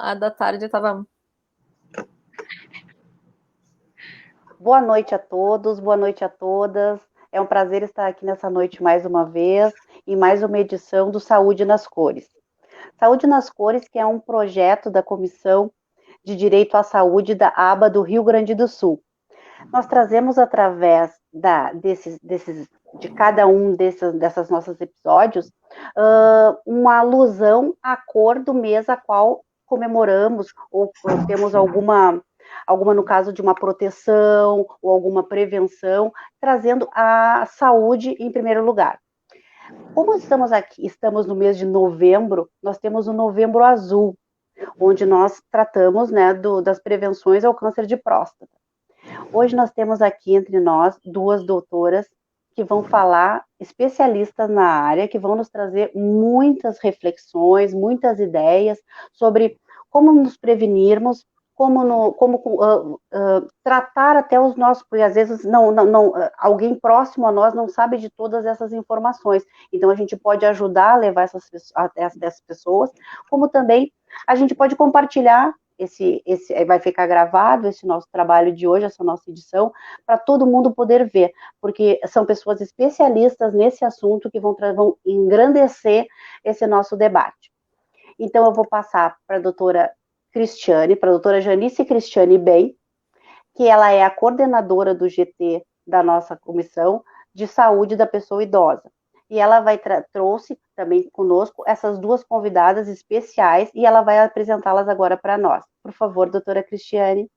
a da tarde estava... Boa noite a todos, boa noite a todas. É um prazer estar aqui nessa noite mais uma vez, em mais uma edição do Saúde nas Cores. Saúde nas Cores, que é um projeto da Comissão de Direito à Saúde da ABA do Rio Grande do Sul. Nós trazemos através de cada um dessas nossos episódios uma alusão à cor do mês a qual comemoramos ou temos alguma no caso de uma proteção ou alguma prevenção, trazendo a saúde em primeiro lugar. Como estamos no mês de novembro, nós temos o Novembro Azul, onde nós tratamos, né, das prevenções ao câncer de próstata. Hoje nós temos aqui entre nós duas doutoras que vão falar, especialistas na área, que vão nos trazer muitas reflexões, muitas ideias sobre como nos prevenirmos, como tratar até os nossos, porque às vezes alguém próximo a nós não sabe de todas essas informações, então a gente pode ajudar a levar essas pessoas, como também a gente pode compartilhar vai ficar gravado esse nosso trabalho de hoje, essa nossa edição, para todo mundo poder ver, porque são pessoas especialistas nesse assunto que vão engrandecer esse nosso debate. Então, eu vou passar para a doutora Janice Cristiane Bem, que ela é a coordenadora do GT da nossa Comissão de Saúde da Pessoa Idosa. E ela trouxe também conosco essas duas convidadas especiais e ela vai apresentá-las agora para nós. Por favor, doutora Cristiane.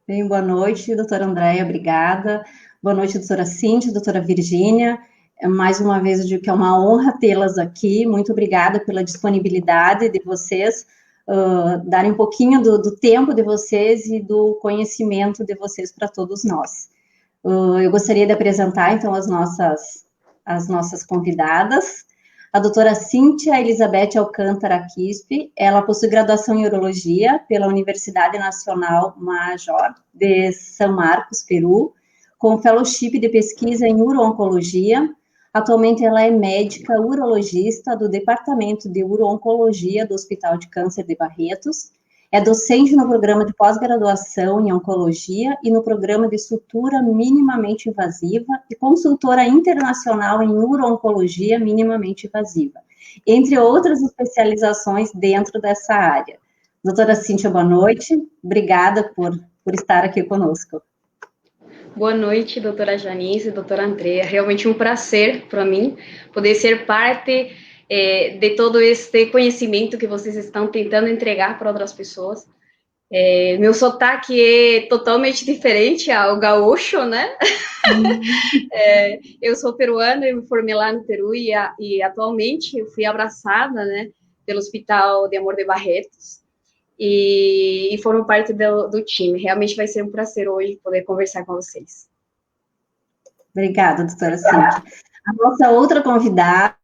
Bem, boa noite, doutora Andréia, obrigada. Boa noite, doutora Cíntia, doutora Virgínia. Mais uma vez, eu digo que é uma honra tê-las aqui. Muito obrigada pela disponibilidade de vocês, darem um pouquinho do tempo de vocês e do conhecimento de vocês para todos nós. Eu gostaria de apresentar, então, as nossas convidadas. A doutora Cíntia Elizabeth Alcântara Quispe, ela possui graduação em Urologia pela Universidade Nacional Major de São Marcos, Peru, com fellowship de pesquisa em Uro-Oncologia. Atualmente ela é médica urologista do Departamento de Uro-Oncologia do Hospital de Câncer de Barretos. É docente no programa de pós-graduação em Oncologia e no programa de sutura minimamente invasiva e consultora internacional em Uro-Oncologia minimamente invasiva, entre outras especializações dentro dessa área. Doutora Cíntia, boa noite. Obrigada por estar aqui conosco. Boa noite, doutora Janice, doutora Andréia. Realmente um prazer para mim poder ser parte de todo este conhecimento que vocês estão tentando entregar para outras pessoas. Meu sotaque é totalmente diferente ao gaúcho, né? Eu sou peruana, eu me formei lá no Peru e atualmente eu fui abraçada, né, pelo Hospital de Amor de Barretos e foram parte do time. Realmente vai ser um prazer hoje poder conversar com vocês. Obrigada, doutora Cíntia. A nossa outra convidada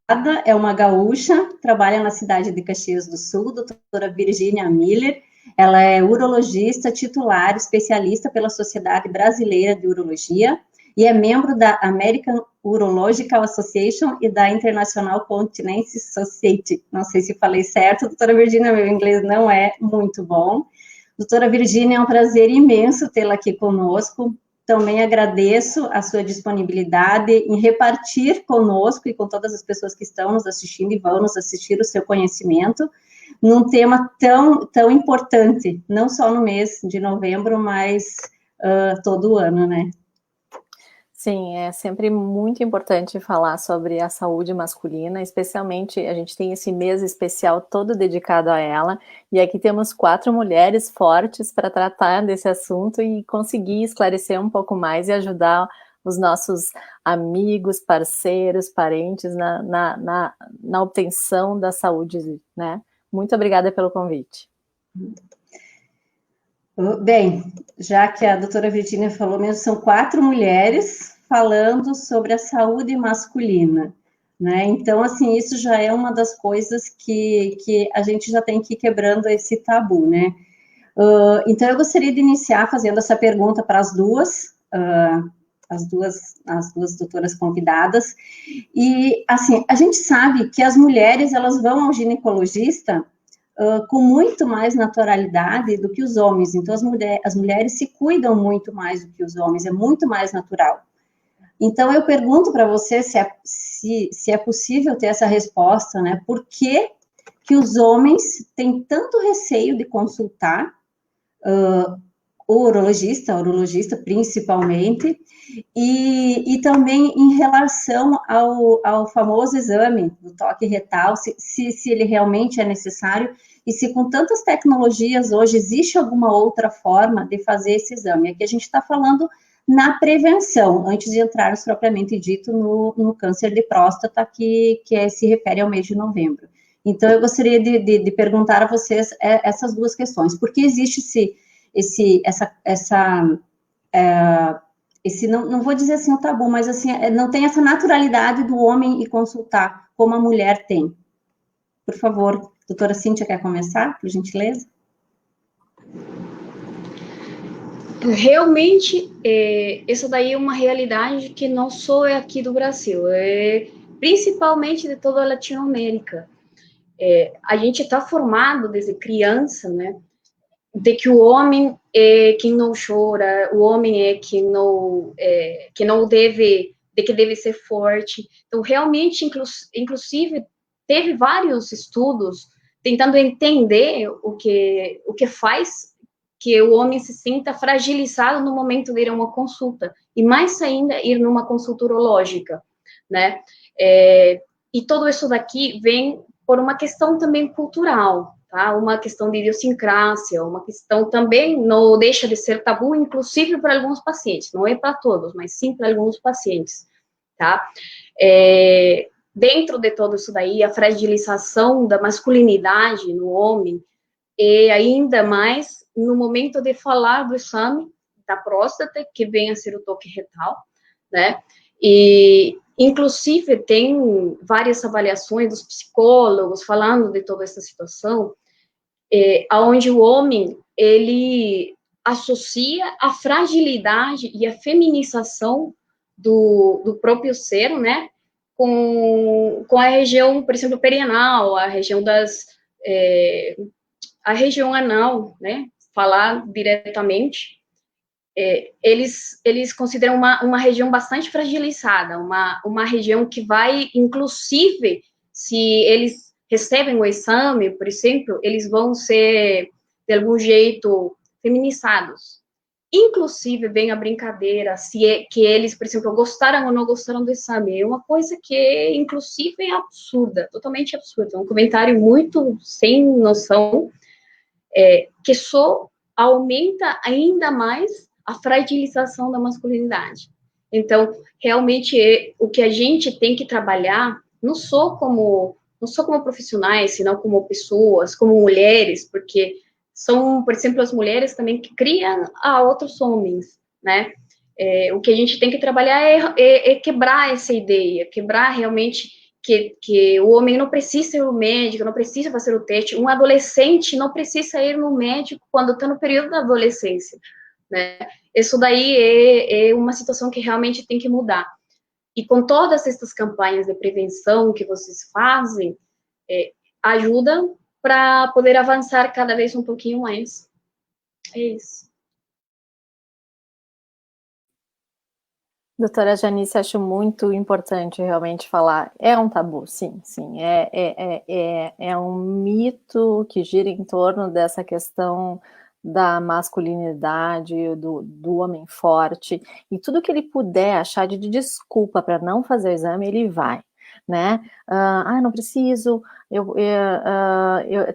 é uma gaúcha, trabalha na cidade de Caxias do Sul, doutora Virgínia Miller. Ela é urologista titular, especialista pela Sociedade Brasileira de Urologia e é membro da American Urological Association e da International Continence Society. Não sei se falei certo, doutora Virgínia, meu inglês não é muito bom. Doutora Virgínia, é um prazer imenso tê-la aqui conosco. Também agradeço a sua disponibilidade em repartir conosco e com todas as pessoas que estão nos assistindo e vão nos assistir o seu conhecimento num tema tão importante, não só no mês de novembro, mas todo o ano, né? Sim, é sempre muito importante falar sobre a saúde masculina, especialmente a gente tem esse mês especial todo dedicado a ela, e aqui temos 4 mulheres fortes para tratar desse assunto e conseguir esclarecer um pouco mais e ajudar os nossos amigos, parceiros, parentes na obtenção da saúde, né? Muito obrigada pelo convite. Bem, já que a doutora Virgínia falou mesmo, são 4 mulheres falando sobre a saúde masculina, né? Então, assim, isso já é uma das coisas que a gente já tem que ir quebrando esse tabu, né? Então, eu gostaria de iniciar fazendo essa pergunta para as duas doutoras convidadas, e, assim, a gente sabe que as mulheres, elas vão ao ginecologista com muito mais naturalidade do que os homens. Então, as mulheres se cuidam muito mais do que os homens, é muito mais natural. Então, eu pergunto para você se é possível ter essa resposta, né? Por que os homens têm tanto receio de consultar o urologista principalmente, e também em relação ao famoso exame do toque retal, se ele realmente é necessário, e se com tantas tecnologias hoje existe alguma outra forma de fazer esse exame. Aqui a gente está falando na prevenção, antes de entrarmos propriamente dito no câncer de próstata, que se refere ao mês de novembro. Então, eu gostaria de perguntar a vocês essas duas questões. Por que existe não vou dizer assim o tabu, mas assim, não tem essa naturalidade do homem ir consultar como a mulher tem? Por favor, doutora Cíntia, quer começar, por gentileza? Realmente, essa daí é uma realidade que não só é aqui do Brasil, é principalmente de toda a Latinoamérica. A gente está formado desde criança, né, de que o homem é quem não chora, o homem é que não deve, de que deve ser forte. Então, realmente, inclusive, teve vários estudos tentando entender o que faz que o homem se sinta fragilizado no momento de ir a uma consulta, e mais ainda, ir numa consulta urológica, né? E tudo isso daqui vem por uma questão também cultural, tá? Uma questão de idiosincrásia, uma questão também não deixa de ser tabu, inclusive para alguns pacientes, não é para todos, mas sim para alguns pacientes, tá? Dentro de tudo isso daí, a fragilização da masculinidade no homem, e ainda mais no momento de falar do exame da próstata, que vem a ser o toque retal, né? E, inclusive, tem várias avaliações dos psicólogos falando de toda essa situação, onde o homem, ele associa a fragilidade e a feminização do próprio ser, né, com a região, por exemplo, perianal, a região a região anal, né, falar diretamente, eles consideram uma região bastante fragilizada, uma região que vai, inclusive, se eles recebem o exame, por exemplo, eles vão ser, de algum jeito, feminizados. Inclusive, vem a brincadeira, que eles, por exemplo, gostaram ou não gostaram do exame. É uma coisa que, inclusive, é absurda, totalmente absurda. É um comentário muito sem noção, que só aumenta ainda mais a fragilização da masculinidade. Então, realmente, o que a gente tem que trabalhar, não só como profissionais, senão como pessoas, como mulheres, porque são, por exemplo, as mulheres também que criam a outros homens, né? O que a gente tem que trabalhar é quebrar essa ideia, quebrar realmente que o homem não precisa ir ao médico, não precisa fazer o teste. Um adolescente não precisa ir no médico quando está no período da adolescência, né? Isso daí é uma situação que realmente tem que mudar. E com todas essas campanhas de prevenção que vocês fazem, ajuda para poder avançar cada vez um pouquinho mais. É isso. Doutora Janice, acho muito importante realmente falar. É um tabu, sim. É um mito que gira em torno dessa questão da masculinidade, do homem forte, e tudo que ele puder achar de desculpa para não fazer o exame, ele vai, né? Não preciso,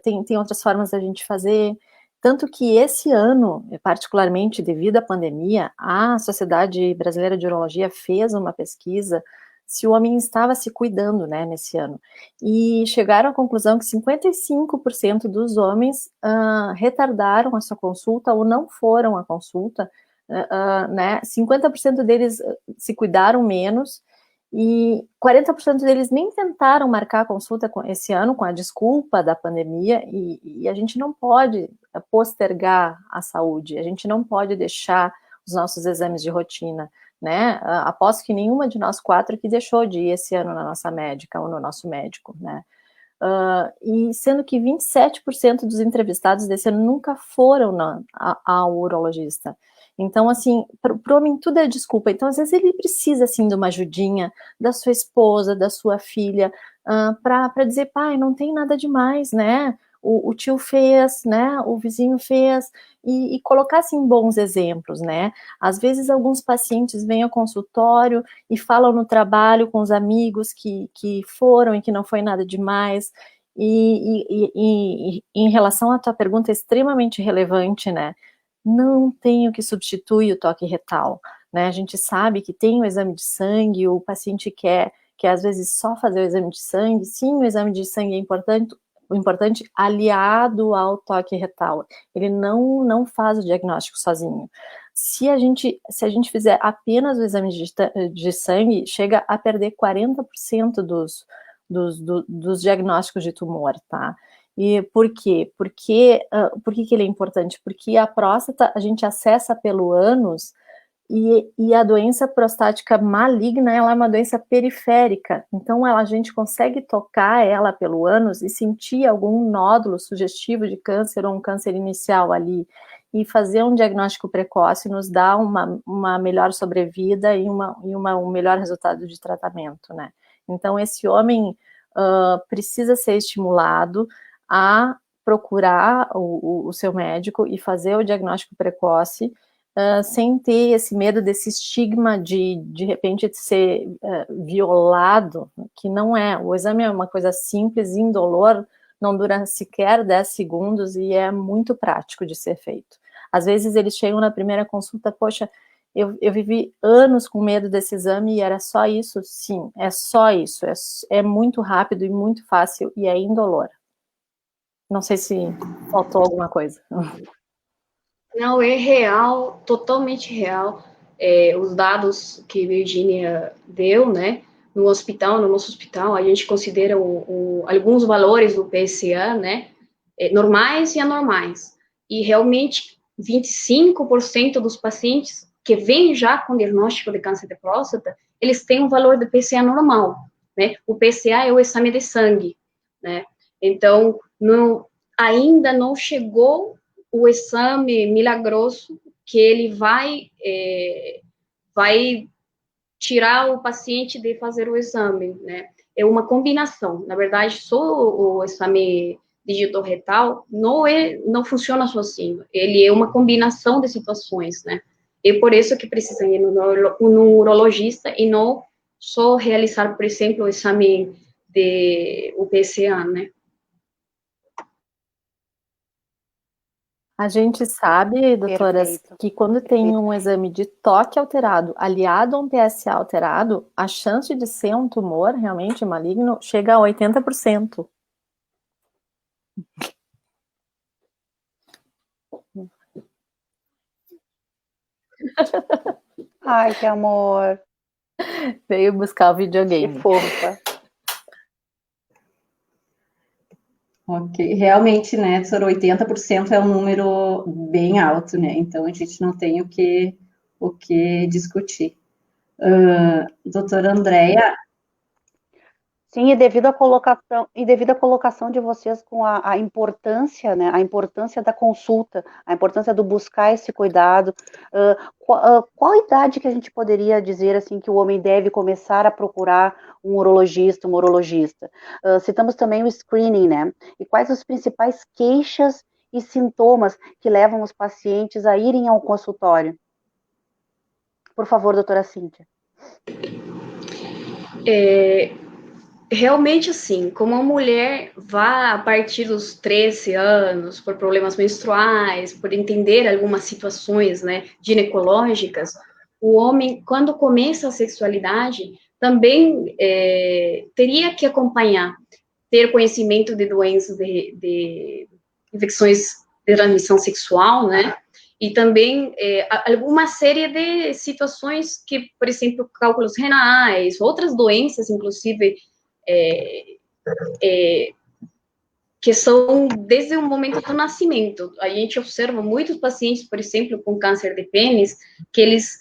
tem outras formas da gente fazer. Tanto que esse ano, particularmente devido à pandemia, a Sociedade Brasileira de Urologia fez uma pesquisa se o homem estava se cuidando, né, nesse ano. E chegaram à conclusão que 55% dos homens retardaram a sua consulta ou não foram à consulta, né, 50% deles se cuidaram menos, e 40% deles nem tentaram marcar a consulta esse ano com a desculpa da pandemia, e a gente não pode postergar a saúde, a gente não pode deixar os nossos exames de rotina, né? Aposto que nenhuma de nós quatro que deixou de ir esse ano na nossa médica ou no nosso médico, né? e sendo que 27% dos entrevistados desse ano nunca foram ao urologista. Então, assim, para o homem tudo é desculpa. Então, às vezes, ele precisa, assim, de uma ajudinha da sua esposa, da sua filha, para dizer, pai, não tem nada demais, né? O tio fez, né? O vizinho fez, e colocar, assim, bons exemplos, né? Às vezes, alguns pacientes vêm ao consultório e falam no trabalho com os amigos que foram e que não foi nada demais. E em relação à tua pergunta, é extremamente relevante, né? Não tem o que substitui o toque retal, né? A gente sabe que tem o exame de sangue, o paciente quer às vezes só fazer o exame de sangue. Sim, o exame de sangue é importante aliado ao toque retal. Ele não faz o diagnóstico sozinho. Se a gente fizer apenas o exame de sangue, chega a perder 40% dos diagnósticos de tumor, tá? E por quê? Por que ele é importante? Porque a próstata a gente acessa pelo ânus, e a doença prostática maligna, ela é uma doença periférica, então a gente consegue tocar ela pelo ânus e sentir algum nódulo sugestivo de câncer ou um câncer inicial ali, e fazer um diagnóstico precoce nos dá uma melhor sobrevida e um melhor resultado de tratamento, né? Então esse homem precisa ser estimulado a procurar o seu médico e fazer o diagnóstico precoce, sem ter esse medo desse estigma de repente de ser violado, que não é. O exame é uma coisa simples, indolor, não dura sequer 10 segundos e é muito prático de ser feito. Às vezes eles chegam na primeira consulta, poxa, eu vivi anos com medo desse exame e era só isso? Sim, é só isso, é muito rápido e muito fácil e é indolor. Não sei se faltou alguma coisa. Não, é real, totalmente real. Os dados que Virginia deu, né, no nosso hospital, a gente considera alguns valores do PSA, né, normais e anormais. E realmente, 25% dos pacientes que vêm já com diagnóstico de câncer de próstata, eles têm um valor de PSA normal, né? O PSA é o exame de sangue, né? Então, ainda não chegou o exame milagroso que ele vai tirar o paciente de fazer o exame, né? É uma combinação. Na verdade, só o exame dígito retal não funciona sozinho. Ele é uma combinação de situações, né? E por isso que precisa ir no urologista e não só realizar, por exemplo, o exame o PSA, né? A gente sabe, doutoras, Perfeito. que quando tem um exame de toque alterado, aliado a um PSA alterado, a chance de ser um tumor realmente maligno chega a 80%. Ai, que amor. Veio buscar o Que videogame. fofa. Ok, realmente, né, doutora, 80% é um número bem alto, né, então a gente não tem o que discutir. Doutora Andréia. Sim, e devido à colocação de vocês com a importância, né, a importância da consulta, a importância do buscar esse cuidado, qual idade que a gente poderia dizer assim que o homem deve começar a procurar um urologista, uma urologista? Citamos também o screening, né? E quais os principais queixas e sintomas que levam os pacientes a irem ao consultório? Por favor, doutora Cíntia. Realmente, assim, como a mulher vai a partir dos 13 anos, por problemas menstruais, por entender algumas situações, né, ginecológicas, o homem, quando começa a sexualidade, também teria que acompanhar, ter conhecimento de doenças, de infecções de transmissão sexual, né, e também alguma série de situações que, por exemplo, cálculos renais, outras doenças, inclusive, que são desde o momento do nascimento. A gente observa muitos pacientes, por exemplo, com câncer de pênis, que eles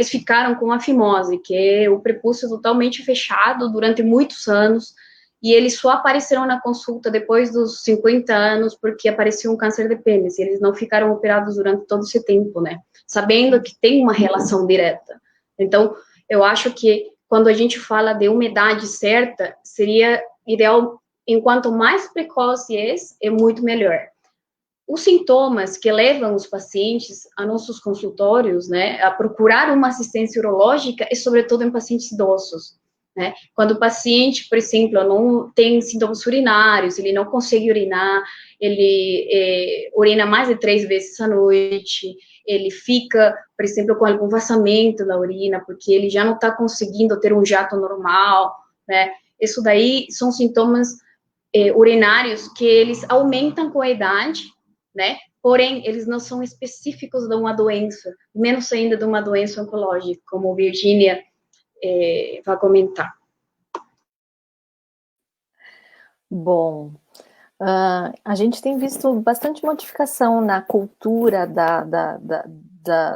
ficaram com a fimose, que é o prepúcio totalmente fechado durante muitos anos, e eles só apareceram na consulta depois dos 50 anos porque apareceu um câncer de pênis, e eles não ficaram operados durante todo esse tempo, né? Sabendo que tem uma relação direta. Então, eu acho que quando a gente fala de uma idade certa, seria ideal, enquanto mais precoce é muito melhor. Os sintomas que levam os pacientes a nossos consultórios, né, a procurar uma assistência urológica, é sobretudo em pacientes idosos, né? Quando o paciente, por exemplo, não tem sintomas urinários, ele não consegue urinar, ele urina mais de 3 vezes à noite, ele fica, por exemplo, com algum vazamento na urina, porque ele já não está conseguindo ter um jato normal, né? Isso daí são sintomas urinários que eles aumentam com a idade, né? Porém, eles não são específicos de uma doença, menos ainda de uma doença oncológica, como Virginia vai comentar. Bom, a gente tem visto bastante modificação na cultura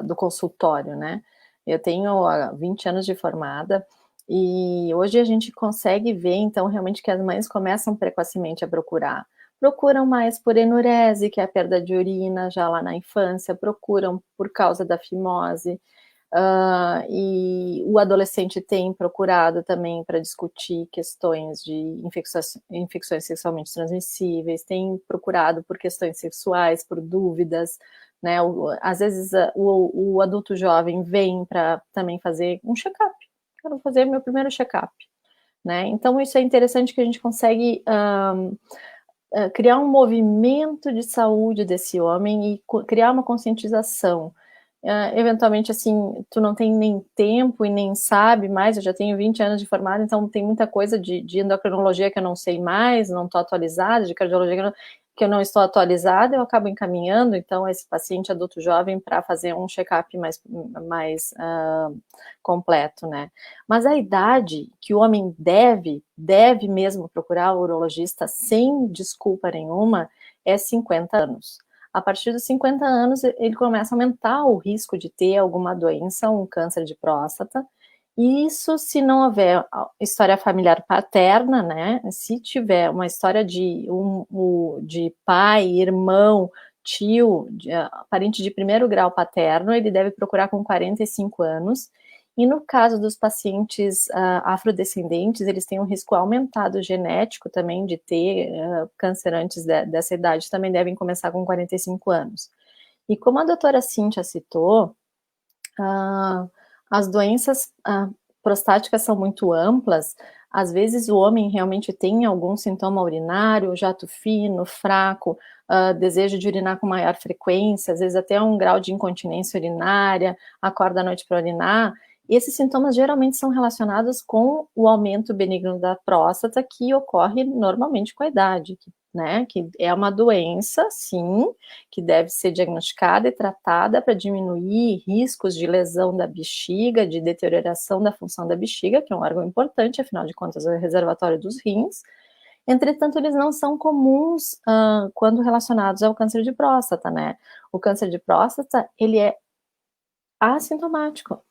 do consultório, né? Eu tenho 20 anos de formada, e hoje a gente consegue ver, então, realmente que as mães começam precocemente a procuram mais por enurese, que é a perda de urina já lá na infância, procuram por causa da fimose, e o adolescente tem procurado também para discutir questões de infecções sexualmente transmissíveis, tem procurado por questões sexuais, por dúvidas, né? Às vezes o adulto jovem vem para também fazer um check-up. Quero fazer meu primeiro check-up, né? Então isso é interessante, que a gente consegue criar um movimento de saúde desse homem e criar uma conscientização. Eventualmente, assim, tu não tem nem tempo e nem sabe mais, eu já tenho 20 anos de formada, então tem muita coisa de endocrinologia que eu não sei mais, não estou atualizada, de cardiologia que eu não estou atualizada, eu acabo encaminhando, então, esse paciente adulto jovem para fazer um check-up mais completo, né? Mas a idade que o homem deve mesmo procurar o urologista sem desculpa nenhuma é 50 anos. A partir dos 50 anos, ele começa a aumentar o risco de ter alguma doença, um câncer de próstata. Isso se não houver história familiar paterna, né? Se tiver uma história de pai, irmão, tio, parente de primeiro grau paterno, ele deve procurar com 45 anos. E no caso dos pacientes afrodescendentes, eles têm um risco aumentado genético também de ter câncer antes dessa idade, também devem começar com 45 anos. E como a doutora Cíntia citou, as doenças prostáticas são muito amplas. Às vezes o homem realmente tem algum sintoma urinário, jato fino, fraco, desejo de urinar com maior frequência, às vezes até um grau de incontinência urinária, acorda à noite para urinar. Esses sintomas geralmente são relacionados com o aumento benigno da próstata, que ocorre normalmente com a idade, né? Que é uma doença, sim, que deve ser diagnosticada e tratada para diminuir riscos de lesão da bexiga, de deterioração da função da bexiga, que é um órgão importante, afinal de contas, é o reservatório dos rins. Entretanto, eles não são comuns quando relacionados ao câncer de próstata, né? O câncer de próstata, ele é assintomático,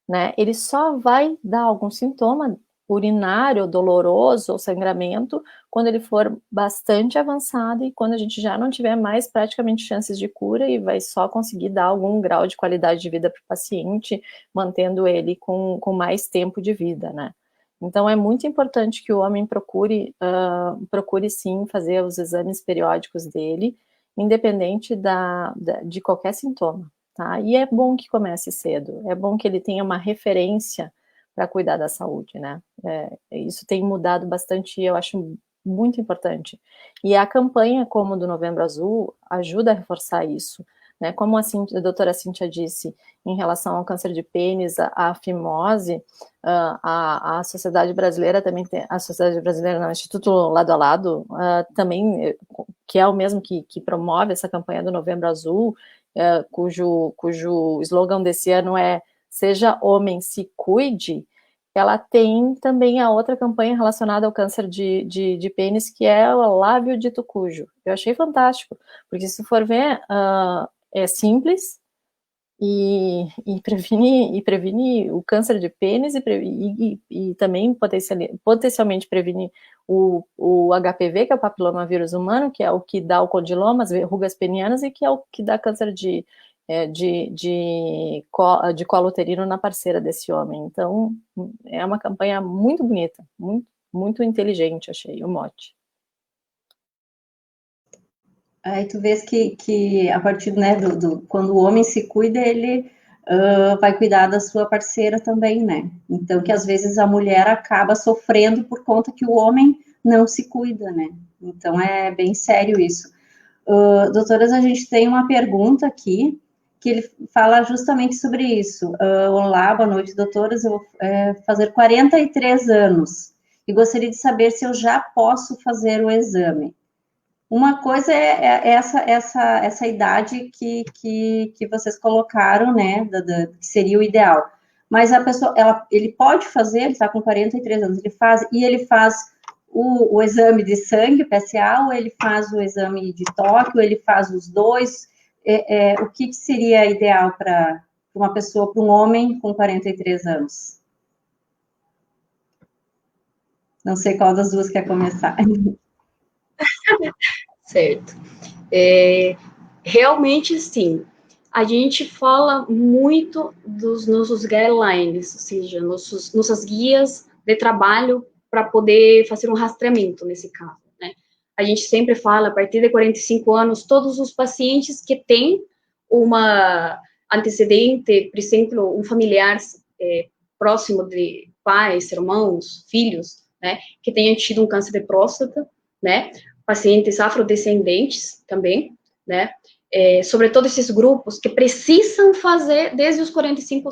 né? Ele só vai dar algum sintoma urinário, doloroso ou sangramento quando ele for bastante avançado e quando a gente já não tiver mais praticamente chances de cura e vai só conseguir dar algum grau de qualidade de vida para o paciente, mantendo ele com mais tempo de vida, né? Então é muito importante que o homem procure sim fazer os exames periódicos dele, independente de qualquer sintoma. Tá? E é bom que comece cedo, é bom que ele tenha uma referência para cuidar da saúde, né? Isso tem mudado bastante e eu acho muito importante. E a campanha como do Novembro Azul ajuda a reforçar isso, né? Como a doutora Cíntia disse, em relação ao câncer de pênis, a fimose, a Sociedade Brasileira também tem, a Sociedade Brasileira, não, o Instituto Lado a Lado, também, que é o mesmo que promove essa campanha do Novembro Azul, cujo slogan desse ano é Seja Homem, Se Cuide, ela tem também a outra campanha relacionada ao câncer de pênis, que é o Lábio de Tucujo. Eu achei fantástico, porque se for ver, é simples, e previne o câncer de pênis e também potencialmente previne o HPV, que é o papilomavírus humano, que é o que dá o condiloma, as verrugas penianas, e que é o que dá câncer de colo uterino na parceira desse homem. Então, é uma campanha muito bonita, muito, muito inteligente, achei, o mote. Aí tu vês que a partir, né, quando o homem se cuida, ele vai cuidar da sua parceira também, né? Então, que às vezes a mulher acaba sofrendo por conta que o homem não se cuida, né? Então, é bem sério isso. Doutoras, a gente tem uma pergunta aqui, que ele fala justamente sobre isso. Olá, boa noite, doutoras. Eu vou fazer 43 anos e gostaria de saber se eu já posso fazer o exame. Uma coisa é essa idade que vocês colocaram, né, que seria o ideal. Mas a pessoa, ele pode fazer, ele está com 43 anos, ele faz o exame de sangue, o PSA, ou ele faz o exame de toque, ou ele faz os dois. O que seria ideal para uma pessoa, para um homem com 43 anos? Não sei qual das duas quer começar. Certo. Realmente, sim. A gente fala muito dos nossos guidelines, ou seja, nossas guias de trabalho para poder fazer um rastreamento nesse caso, né? A gente sempre fala, a partir de 45 anos, todos os pacientes que têm uma antecedente, por exemplo, um familiar próximo de pais, irmãos, filhos, né, que tenha tido um câncer de próstata, né, pacientes afrodescendentes também, né, sobretudo esses grupos que precisam fazer desde os 45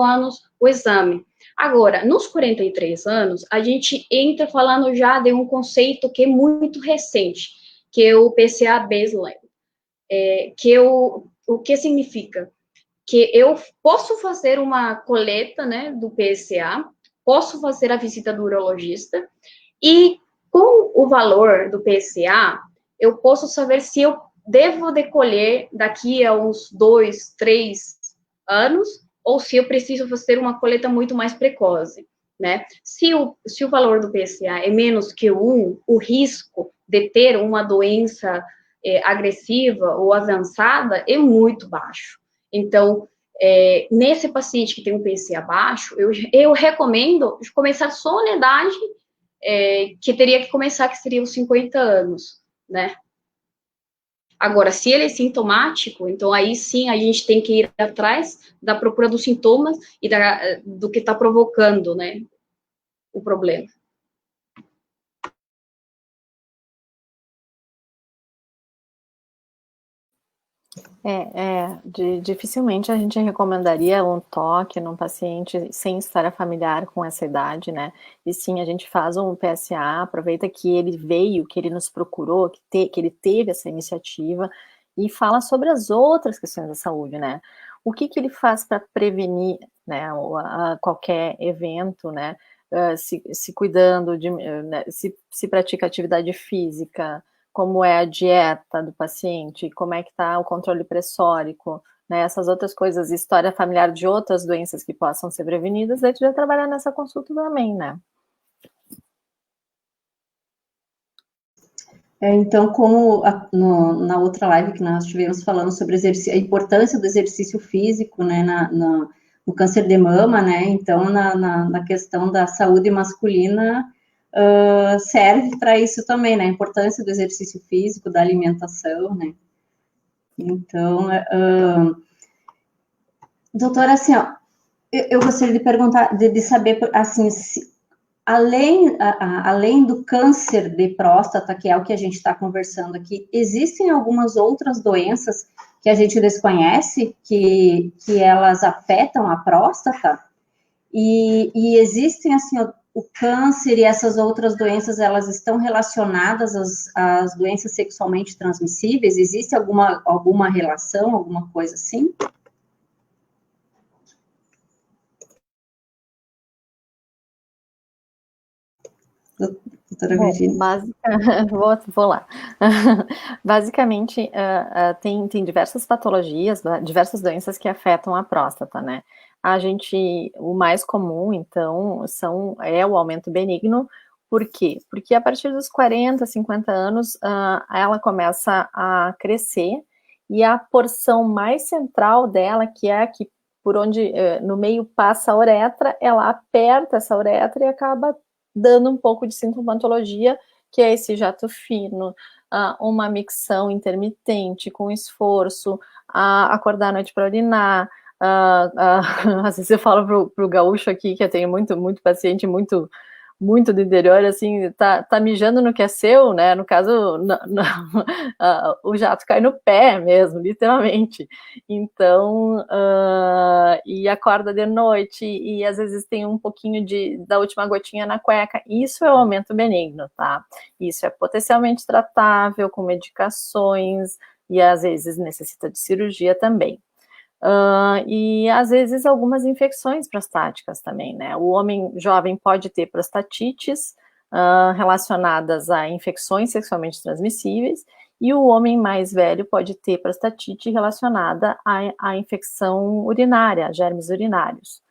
anos o exame. Agora, nos 43 anos, a gente entra falando já de um conceito que é muito recente, que é o PSA baseline, o que significa? Que eu posso fazer uma coleta, né, do PSA, posso fazer a visita do urologista, e com o valor do PSA, eu posso saber se eu devo decolher daqui a uns 2, 3 anos, ou se eu preciso fazer uma coleta muito mais precoce, né? Se o valor do PSA é menos que 1, o risco de ter uma doença agressiva ou avançada é muito baixo. Então, nesse paciente que tem um PSA baixo, eu recomendo começar só na idade que teria que começar, que seria os 50 anos, né? Agora, se ele é sintomático, então aí sim a gente tem que ir atrás da procura dos sintomas e do que está provocando, né, o problema. Dificilmente a gente recomendaria um toque num paciente sem história familiar com essa idade, né? E sim, a gente faz um PSA, aproveita que ele veio, que ele nos procurou, que ele teve essa iniciativa e fala sobre as outras questões da saúde, né? O que ele faz para prevenir, né, qualquer evento, né? Se cuidando, né, se pratica atividade física, como é a dieta do paciente, como é que está o controle pressórico, né, essas outras coisas, história familiar de outras doenças que possam ser prevenidas, a gente vai trabalhar nessa consulta também, né. Então, como na outra live que nós tivemos falando sobre a importância do exercício físico, né, no câncer de mama, né, então, na questão da saúde masculina, serve para isso também, né, a importância do exercício físico, da alimentação, né. Então, doutora, assim, ó, eu gostaria de perguntar, de saber, assim, além do câncer de próstata, que é o que a gente está conversando aqui, existem algumas outras doenças que a gente desconhece, que elas afetam a próstata? E existem, assim, o câncer e essas outras doenças, elas estão relacionadas às doenças sexualmente transmissíveis? Existe alguma relação, alguma coisa assim? doutora Virginia? Vou lá. Basicamente, tem diversas patologias, diversas doenças que afetam a próstata, né? O mais comum, então, é o aumento benigno. Por quê? Porque a partir dos 40, 50 anos, ela começa a crescer e a porção mais central dela, que é a que por onde no meio passa a uretra, ela aperta essa uretra e acaba dando um pouco de sintomatologia, que é esse jato fino, uma micção intermitente com esforço, acordar à noite para urinar. Às vezes eu falo pro gaúcho aqui, que eu tenho muito paciente, muito do interior, assim, tá mijando no que é seu, né? No caso, o jato cai no pé mesmo, literalmente. Então, e acorda de noite, e às vezes tem um pouquinho da última gotinha na cueca. Isso é o aumento benigno, tá? Isso é potencialmente tratável com medicações, e às vezes necessita de cirurgia também. E às vezes algumas infecções prostáticas também, né? O homem jovem pode ter prostatites relacionadas a infecções sexualmente transmissíveis, e o homem mais velho pode ter prostatite relacionada à infecção urinária, a germes urinários.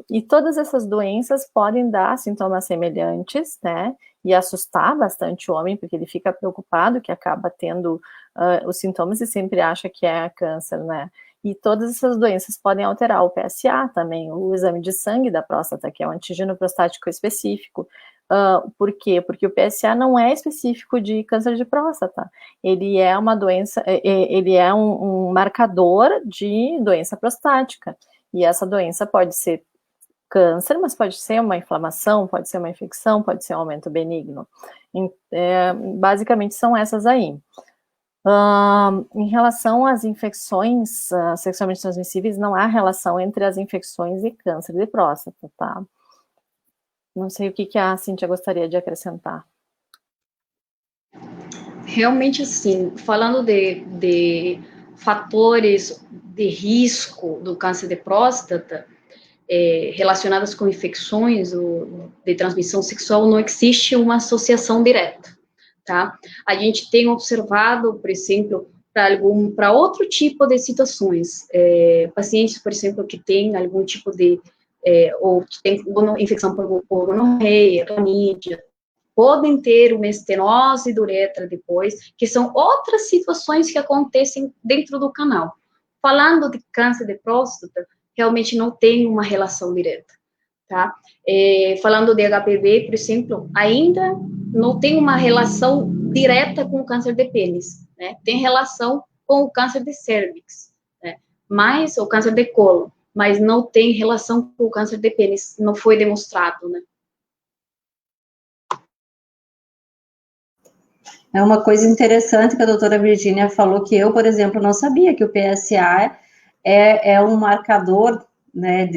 E todas essas doenças podem dar sintomas semelhantes, né? E assustar bastante o homem, porque ele fica preocupado que acaba tendo os sintomas e sempre acha que é câncer, né? E todas essas doenças podem alterar o PSA também, o exame de sangue da próstata, que é um antígeno prostático específico. Por quê? Porque o PSA não é específico de câncer de próstata. Ele é uma doença, ele é um marcador de doença prostática. E essa doença pode ser câncer, mas pode ser uma inflamação, pode ser uma infecção, pode ser um aumento benigno. Basicamente são essas aí. Em relação às infecções sexualmente transmissíveis, não há relação entre as infecções e câncer de próstata, tá? Não sei o que a Cíntia gostaria de acrescentar. Realmente, assim, falando de fatores de risco do câncer de próstata, relacionadas com infecções de transmissão sexual, não existe uma associação direta, tá? A gente tem observado, por exemplo, para outro tipo de situações, pacientes, por exemplo, que têm algum tipo ou que tem infecção por gonorreia, clamídia, podem ter uma estenose de uretra depois, que são outras situações que acontecem dentro do canal. Falando de câncer de próstata, realmente não tem uma relação direta, tá? Falando de HPV, por exemplo, ainda não tem uma relação direta com o câncer de pênis, né? Tem relação com o câncer de cérvix, né? Mas o câncer de colo, mas não tem relação com o câncer de pênis, não foi demonstrado, né? É uma coisa interessante que a doutora Virginia falou, que eu, por exemplo, não sabia que o PSA é um marcador, né,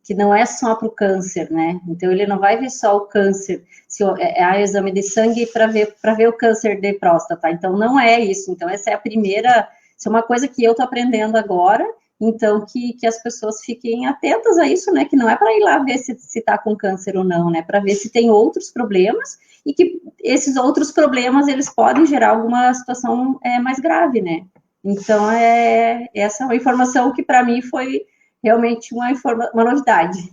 que não é só para o câncer, né? Então, ele não vai ver só o câncer, se há exame de sangue para ver o câncer de próstata. Então, não é isso. Então, essa é a primeira, isso é uma coisa que eu estou aprendendo agora, então, que as pessoas fiquem atentas a isso, né? Que não é para ir lá ver se está com câncer ou não, né? Para ver se tem outros problemas e que esses outros problemas, eles podem gerar alguma situação mais grave, né? Então, essa é uma informação que para mim foi realmente uma novidade.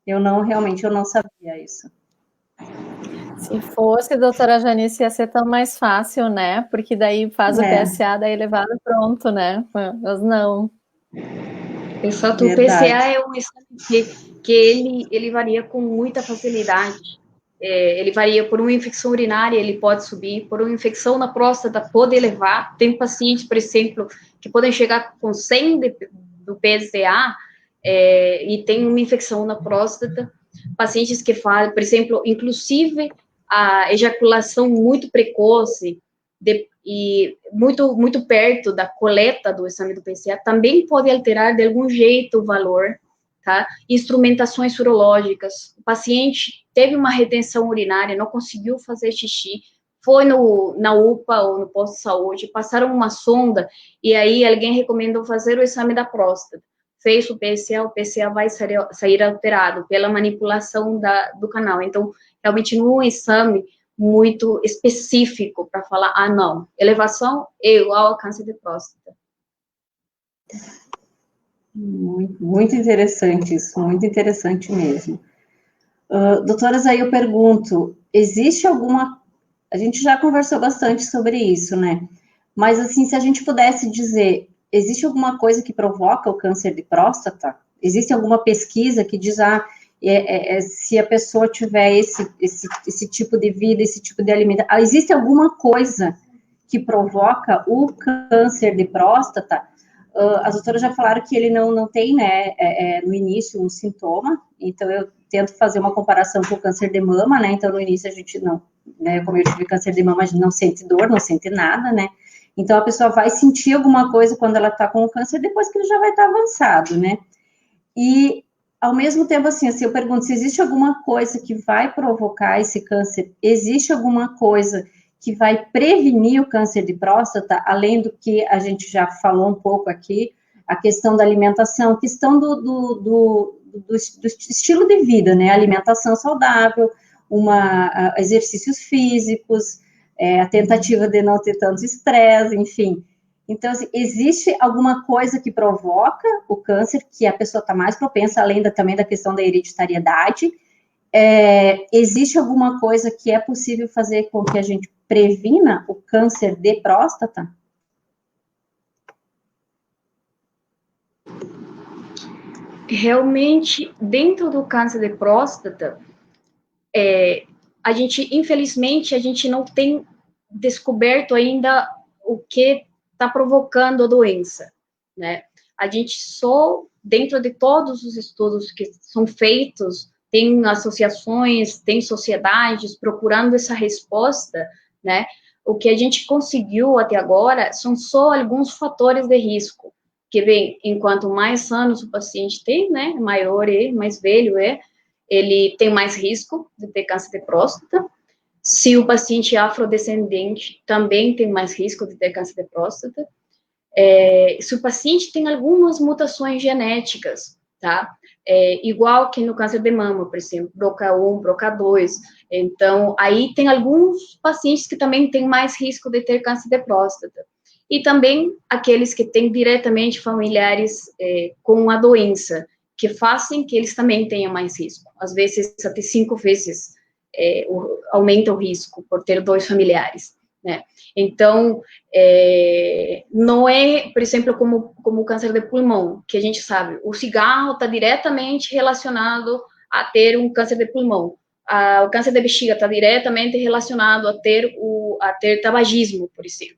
Eu não sabia isso. Se fosse, doutora Janice, ia ser tão mais fácil, né? Porque daí faz o PSA, daí levado pronto, né? Mas não. Exato, o PSA é um exame que ele varia com muita facilidade. Ele varia por uma infecção urinária, ele pode subir, por uma infecção na próstata pode elevar. Tem pacientes, por exemplo, que podem chegar com 100 do PSA e tem uma infecção na próstata. Pacientes que fazem, por exemplo, inclusive a ejaculação muito precoce e muito perto da coleta do exame do PSA também pode alterar de algum jeito o valor, tá? Instrumentações urológicas, o paciente teve uma retenção urinária, não conseguiu fazer xixi, foi na UPA ou no posto de saúde, passaram uma sonda e aí alguém recomendou fazer o exame da próstata. fez o PSA vai sair alterado pela manipulação do canal. Então, realmente, num exame muito específico para falar, não, elevação é igual a câncer de próstata. Muito interessante isso, muito interessante mesmo. Doutoras, aí eu pergunto, existe alguma... A gente já conversou bastante sobre isso, né? Mas, assim, se a gente pudesse dizer, existe alguma coisa que provoca o câncer de próstata? Existe alguma pesquisa que diz, se a pessoa tiver esse tipo de vida, esse tipo de alimentação, existe alguma coisa que provoca o câncer de próstata? As doutoras já falaram que ele não tem, né, no início um sintoma, então eu tento fazer uma comparação com o câncer de mama, né, então no início a gente não, né, como eu tive câncer de mama, a gente não sente dor, não sente nada, né, então a pessoa vai sentir alguma coisa quando ela tá com o câncer, depois que ele já vai estar avançado, né, e ao mesmo tempo, assim, eu pergunto se existe alguma coisa que vai provocar esse câncer, existe alguma coisa que vai prevenir o câncer de próstata, além do que a gente já falou um pouco aqui, a questão da alimentação, a questão do estilo de vida, né? Alimentação saudável, exercícios físicos, a tentativa de não ter tanto estresse, enfim. Então, assim, existe alguma coisa que provoca o câncer, que a pessoa está mais propensa, além também da questão da hereditariedade? Existe alguma coisa que é possível fazer com que a gente previna o câncer de próstata? Realmente, dentro do câncer de próstata, infelizmente, a gente não tem descoberto ainda o que está provocando a doença, né? A gente só, dentro de todos os estudos que são feitos, tem associações, tem sociedades procurando essa resposta, né? O que a gente conseguiu até agora são só alguns fatores de risco, que vem, enquanto mais anos o paciente tem, né, maior é, mais velho é, ele tem mais risco de ter câncer de próstata. Se o paciente é afrodescendente, também tem mais risco de ter câncer de próstata. Se o paciente tem algumas mutações genéticas, tá? Igual que no câncer de mama, por exemplo, BRCA1, BRCA2. Então, aí tem alguns pacientes que também têm mais risco de ter câncer de próstata. E também aqueles que têm diretamente familiares com a doença, que fazem que eles também tenham mais risco. Às vezes, até 5 vezes aumenta o risco por ter 2 familiares, né? Então, não é, por exemplo, como o câncer de pulmão, que a gente sabe, o cigarro está diretamente relacionado a ter um câncer de pulmão. O câncer de bexiga está diretamente relacionado a ter tabagismo, por exemplo,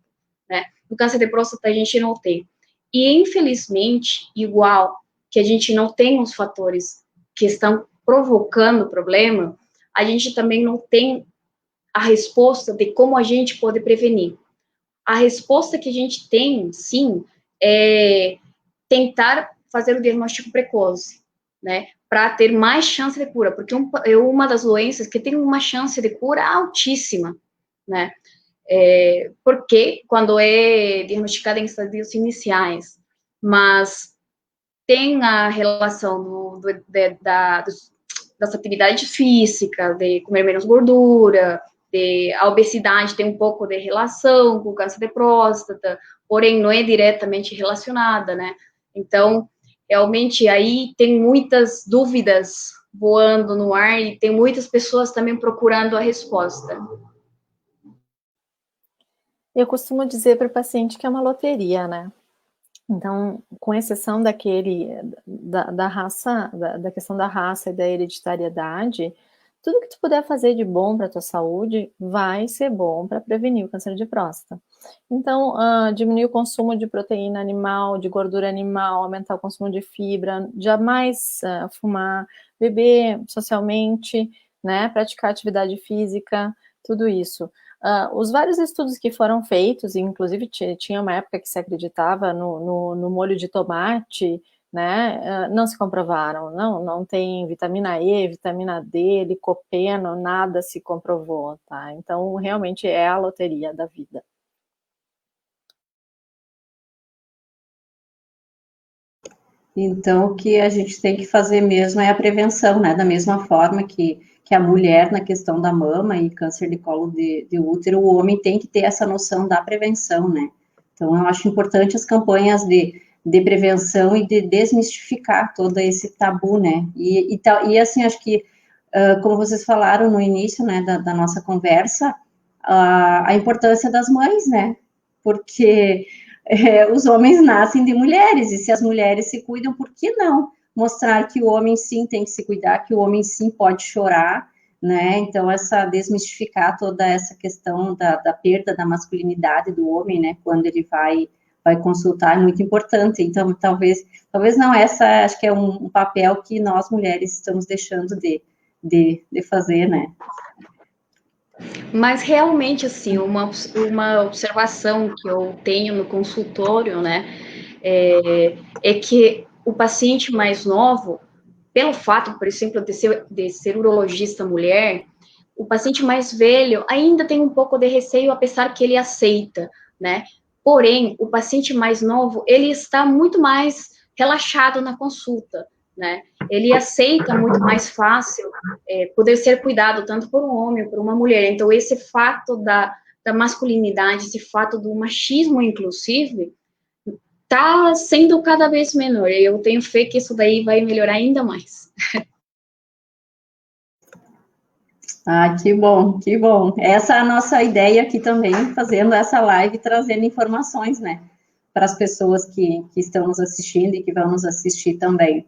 né? No câncer de próstata a gente não tem. E, infelizmente, igual que a gente não tem os fatores que estão provocando o problema, a gente também não tem a resposta de como a gente pode prevenir. A resposta que a gente tem, sim, é tentar fazer o diagnóstico precoce, né, para ter mais chance de cura, porque é uma das doenças que tem uma chance de cura altíssima, né, porque quando é diagnosticada em estadios iniciais, mas tem a relação das atividades físicas, de comer menos gordura, a obesidade tem um pouco de relação com o câncer de próstata, porém não é diretamente relacionada, né? Então, realmente, aí tem muitas dúvidas voando no ar e tem muitas pessoas também procurando a resposta. Eu costumo dizer para o paciente que é uma loteria, né? Então, com exceção da questão da raça e da hereditariedade, tudo que tu puder fazer de bom para a tua saúde vai ser bom para prevenir o câncer de próstata. Então, diminuir o consumo de proteína animal, de gordura animal, aumentar o consumo de fibra, jamais fumar, beber socialmente, né, praticar atividade física, tudo isso. Os vários estudos que foram feitos, inclusive tinha uma época que se acreditava no molho de tomate, né, não se comprovaram, não tem vitamina E, vitamina D, licopeno, nada se comprovou, tá? Então, realmente é a loteria da vida. Então, o que a gente tem que fazer mesmo é a prevenção, né? Da mesma forma que a mulher, na questão da mama e câncer de colo de útero, o homem tem que ter essa noção da prevenção, né? Então, eu acho importante as campanhas de prevenção e de desmistificar todo esse tabu, né? E assim, acho que, como vocês falaram no início, né, da nossa conversa, a importância das mães, né? Porque os homens nascem de mulheres, e se as mulheres se cuidam, por que não mostrar que o homem sim tem que se cuidar, que o homem sim pode chorar, né? Então, desmistificar toda essa questão da perda da masculinidade do homem, né? Quando ele vai consultar, é muito importante. Então, talvez não, acho que é um papel que nós mulheres estamos deixando de fazer, né? Mas realmente, assim, uma observação que eu tenho no consultório, né, é que o paciente mais novo, pelo fato, por exemplo, de ser urologista mulher, o paciente mais velho ainda tem um pouco de receio, apesar que ele aceita, né? Porém, o paciente mais novo, ele está muito mais relaxado na consulta, né? Ele aceita muito mais fácil poder ser cuidado tanto por um homem ou por uma mulher. Então, esse fato da masculinidade, esse fato do machismo, inclusive, está sendo cada vez menor. E eu tenho fé que isso daí vai melhorar ainda mais. Ah, que bom, que bom. Essa é a nossa ideia aqui também, fazendo essa live, trazendo informações, né, para as pessoas que estão nos assistindo e que vão nos assistir também.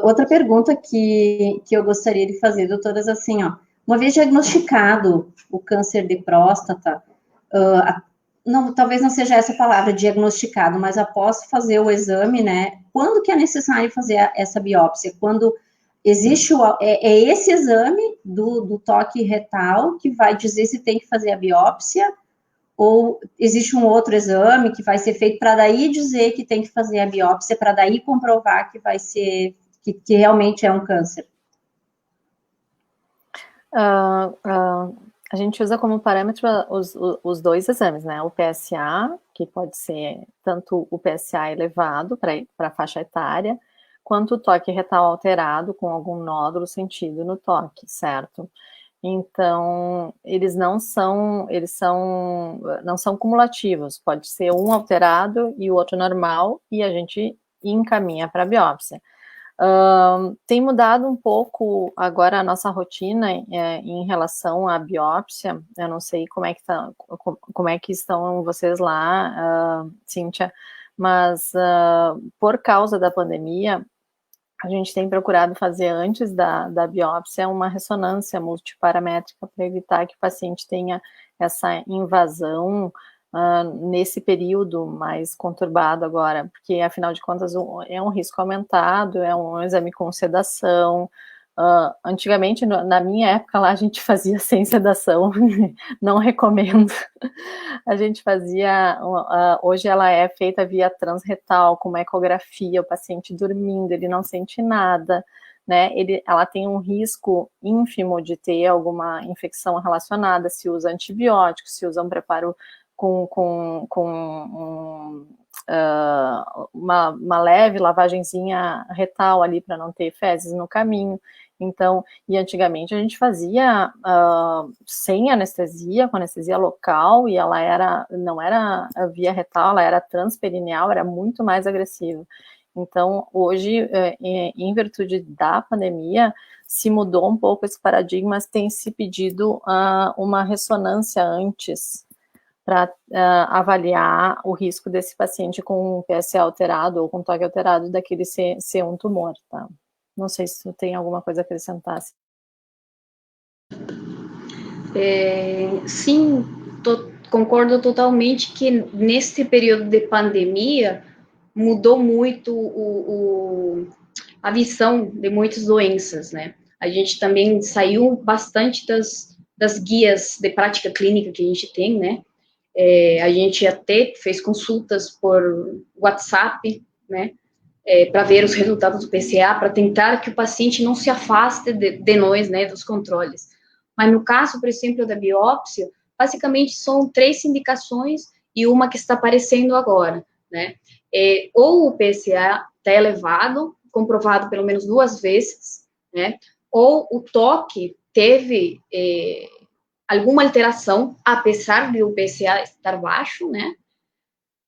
Outra pergunta que eu gostaria de fazer, doutoras, assim, ó, uma vez diagnosticado o câncer de próstata, não, talvez não seja essa palavra, diagnosticado, mas após fazer o exame, né, quando que é necessário fazer essa biópsia? Quando existe esse exame do toque retal que vai dizer se tem que fazer a biópsia, ou existe um outro exame que vai ser feito para daí dizer que tem que fazer a biópsia, para daí comprovar que vai ser, que realmente é um câncer? A gente usa como parâmetro os dois exames, né? O PSA, que pode ser tanto o PSA elevado para a faixa etária, quanto o toque retal alterado com algum nódulo sentido no toque, certo? Então, não são cumulativos, pode ser um alterado e o outro normal, e a gente encaminha para a biópsia. Tem mudado um pouco agora a nossa rotina em relação à biópsia. Eu não sei como é que estão vocês lá, Cíntia, mas por causa da pandemia, a gente tem procurado fazer antes da biópsia uma ressonância multiparamétrica para evitar que o paciente tenha essa invasão nesse período mais conturbado agora, porque afinal de contas é um risco aumentado, é um exame com sedação. Antigamente, na minha época lá, a gente fazia sem sedação, não recomendo. A gente fazia, hoje ela é feita via transretal, com uma ecografia, o paciente dormindo, ele não sente nada, né? Ela tem um risco ínfimo de ter alguma infecção relacionada, se usa antibiótico, se usa um preparo com uma leve lavagenzinha retal ali para não ter fezes no caminho. Então, e antigamente a gente fazia sem anestesia, com anestesia local, e ela não era via retal, ela era transperineal, era muito mais agressiva. Então, hoje, em virtude da pandemia, se mudou um pouco esse paradigma, tem se pedido uma ressonância antes, para avaliar o risco desse paciente com PSA alterado ou com toque alterado daquele ser um tumor, tá? Não sei se tu tem alguma coisa a acrescentar. Sim, concordo totalmente que nesse período de pandemia mudou muito a visão de muitas doenças, né? A gente também saiu bastante das guias de prática clínica que a gente tem, né? A gente até fez consultas por WhatsApp, né? Para ver os resultados do PCA, para tentar que o paciente não se afaste de nós, né, dos controles. Mas no caso, por exemplo, da biópsia, basicamente são 3 indicações e uma que está aparecendo agora, né? Ou o PCA está elevado, comprovado pelo menos 2 vezes, né? Ou o toque teve alguma alteração, apesar de o PSA estar baixo, né?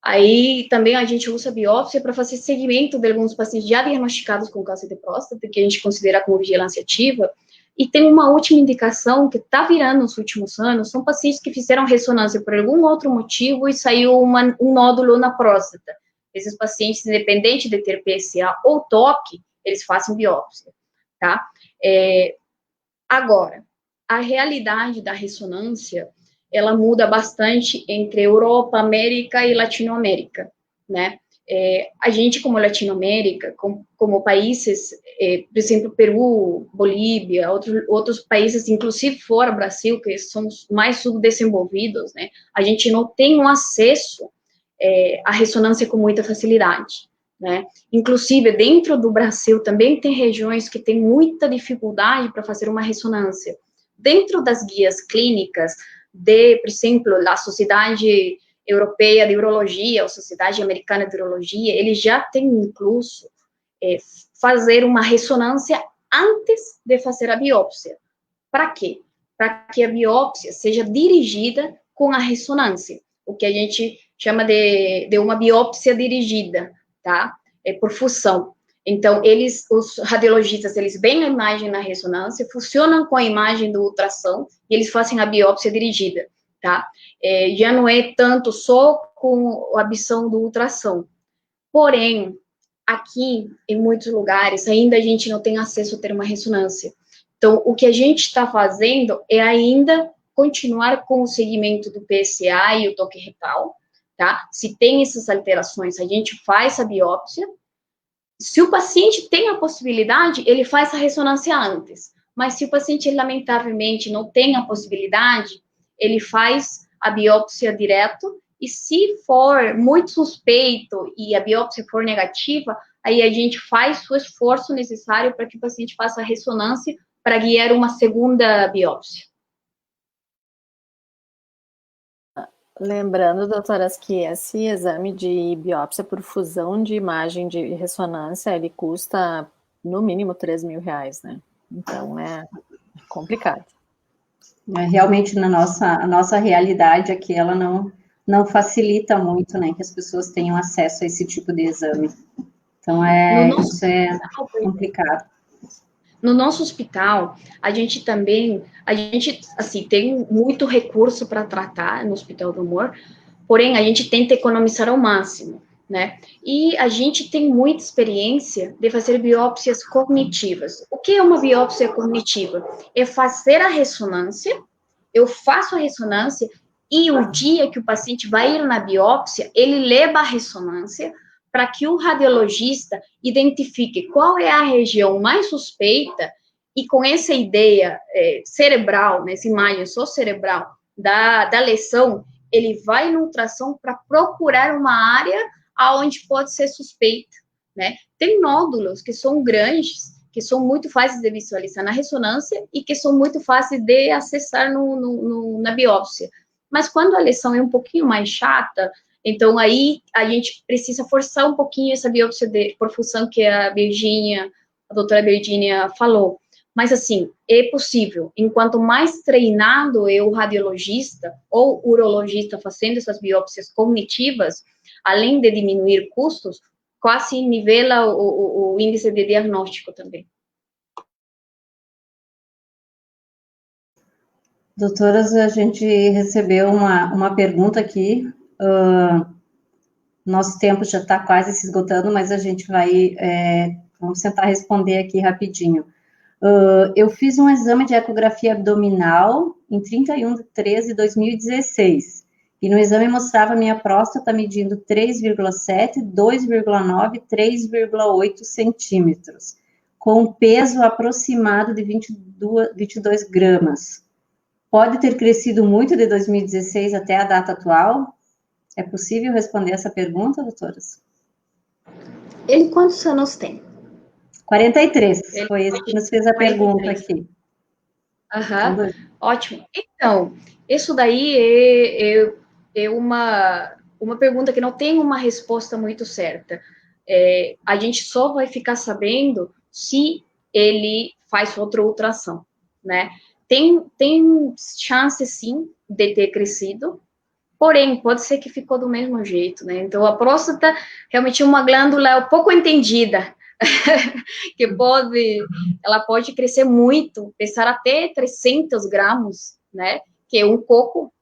Aí também a gente usa biópsia para fazer seguimento de alguns pacientes já diagnosticados com câncer de próstata, que a gente considera como vigilância ativa. E tem uma última indicação que está virando nos últimos anos, são pacientes que fizeram ressonância por algum outro motivo e saiu um nódulo na próstata. Esses pacientes, independente de ter PSA ou toque, eles fazem biópsia, tá? Agora, a realidade da ressonância, ela muda bastante entre Europa, América e Latinoamérica, né? A gente, como Latinoamérica, como países, por exemplo, Peru, Bolívia, outros países, inclusive fora do Brasil, que são mais subdesenvolvidos, né? A gente não tem um acesso à ressonância com muita facilidade, né? Inclusive, dentro do Brasil, também tem regiões que têm muita dificuldade para fazer uma ressonância. Dentro das guias clínicas, por exemplo, a Sociedade Europeia de Urologia, ou Sociedade Americana de Urologia, eles já têm incluso fazer uma ressonância antes de fazer a biópsia. Para quê? Para que a biópsia seja dirigida com a ressonância, o que a gente chama de uma biópsia dirigida, tá? Por fusão. Então, os radiologistas, eles veem a imagem na ressonância, funcionam com a imagem do ultrassom e eles fazem a biópsia dirigida, tá? Já não é tanto só com a visão do ultrassom. Porém, aqui, em muitos lugares, ainda a gente não tem acesso a ter uma ressonância. Então, o que a gente está fazendo é ainda continuar com o segmento do PSA e o toque retal, tá? Se tem essas alterações, a gente faz a biópsia. Se o paciente tem a possibilidade, ele faz a ressonância antes. Mas se o paciente, lamentavelmente, não tem a possibilidade, ele faz a biópsia direto. E se for muito suspeito e a biópsia for negativa, aí a gente faz o esforço necessário para que o paciente faça a ressonância para guiar uma segunda biópsia. Lembrando, doutoras, que esse exame de biópsia por fusão de imagem de ressonância, ele custa no mínimo R$3.000, né? Então é complicado. Realmente, a nossa realidade aqui, ela não facilita muito, né, que as pessoas tenham acesso a esse tipo de exame. Então, isso é complicado. No nosso hospital, a gente, assim, tem muito recurso para tratar no Hospital do Humor, porém, a gente tenta economizar ao máximo, né? E a gente tem muita experiência de fazer biópsias cognitivas. O que é uma biópsia cognitiva? É fazer a ressonância, eu faço a ressonância, e o dia que o paciente vai ir na biópsia, ele leva a ressonância para que o radiologista identifique qual é a região mais suspeita e com essa ideia cerebral, nessa imagem só cerebral da lesão, ele vai no ultrassom para procurar uma área aonde pode ser suspeita, né? Tem nódulos que são grandes, que são muito fáceis de visualizar na ressonância e que são muito fáceis de acessar na biópsia. Mas quando a lesão é um pouquinho mais chata, então aí a gente precisa forçar um pouquinho essa biópsia por fusão que a doutora Virgínia falou. Mas, assim, é possível. Enquanto mais treinado é o radiologista ou urologista fazendo essas biópsias cognitivas, além de diminuir custos, quase nivela o índice de diagnóstico também. Doutoras, a gente recebeu uma pergunta aqui. Nosso tempo já está quase se esgotando, mas a gente vamos tentar responder aqui rapidinho. Eu fiz um exame de ecografia abdominal em 31/3/2016, e no exame mostrava minha próstata medindo 3,7, 2,9, 3,8 centímetros, com um peso aproximado de 22 gramas. Pode ter crescido muito de 2016 até a data atual? É possível responder essa pergunta, doutoras? Ele quantos anos tem? 43. Foi esse que nos fez a 43. Pergunta aqui. Aham, ótimo. Então, isso daí é uma pergunta que não tem uma resposta muito certa. a gente só vai ficar sabendo se ele faz outra ultrassom, né? Tem chance, sim, de ter crescido, porém, pode ser que ficou do mesmo jeito, né? Então, a próstata realmente é uma glândula pouco entendida, que ela pode crescer muito, pesar até 300 gramas, né? Que é um coco,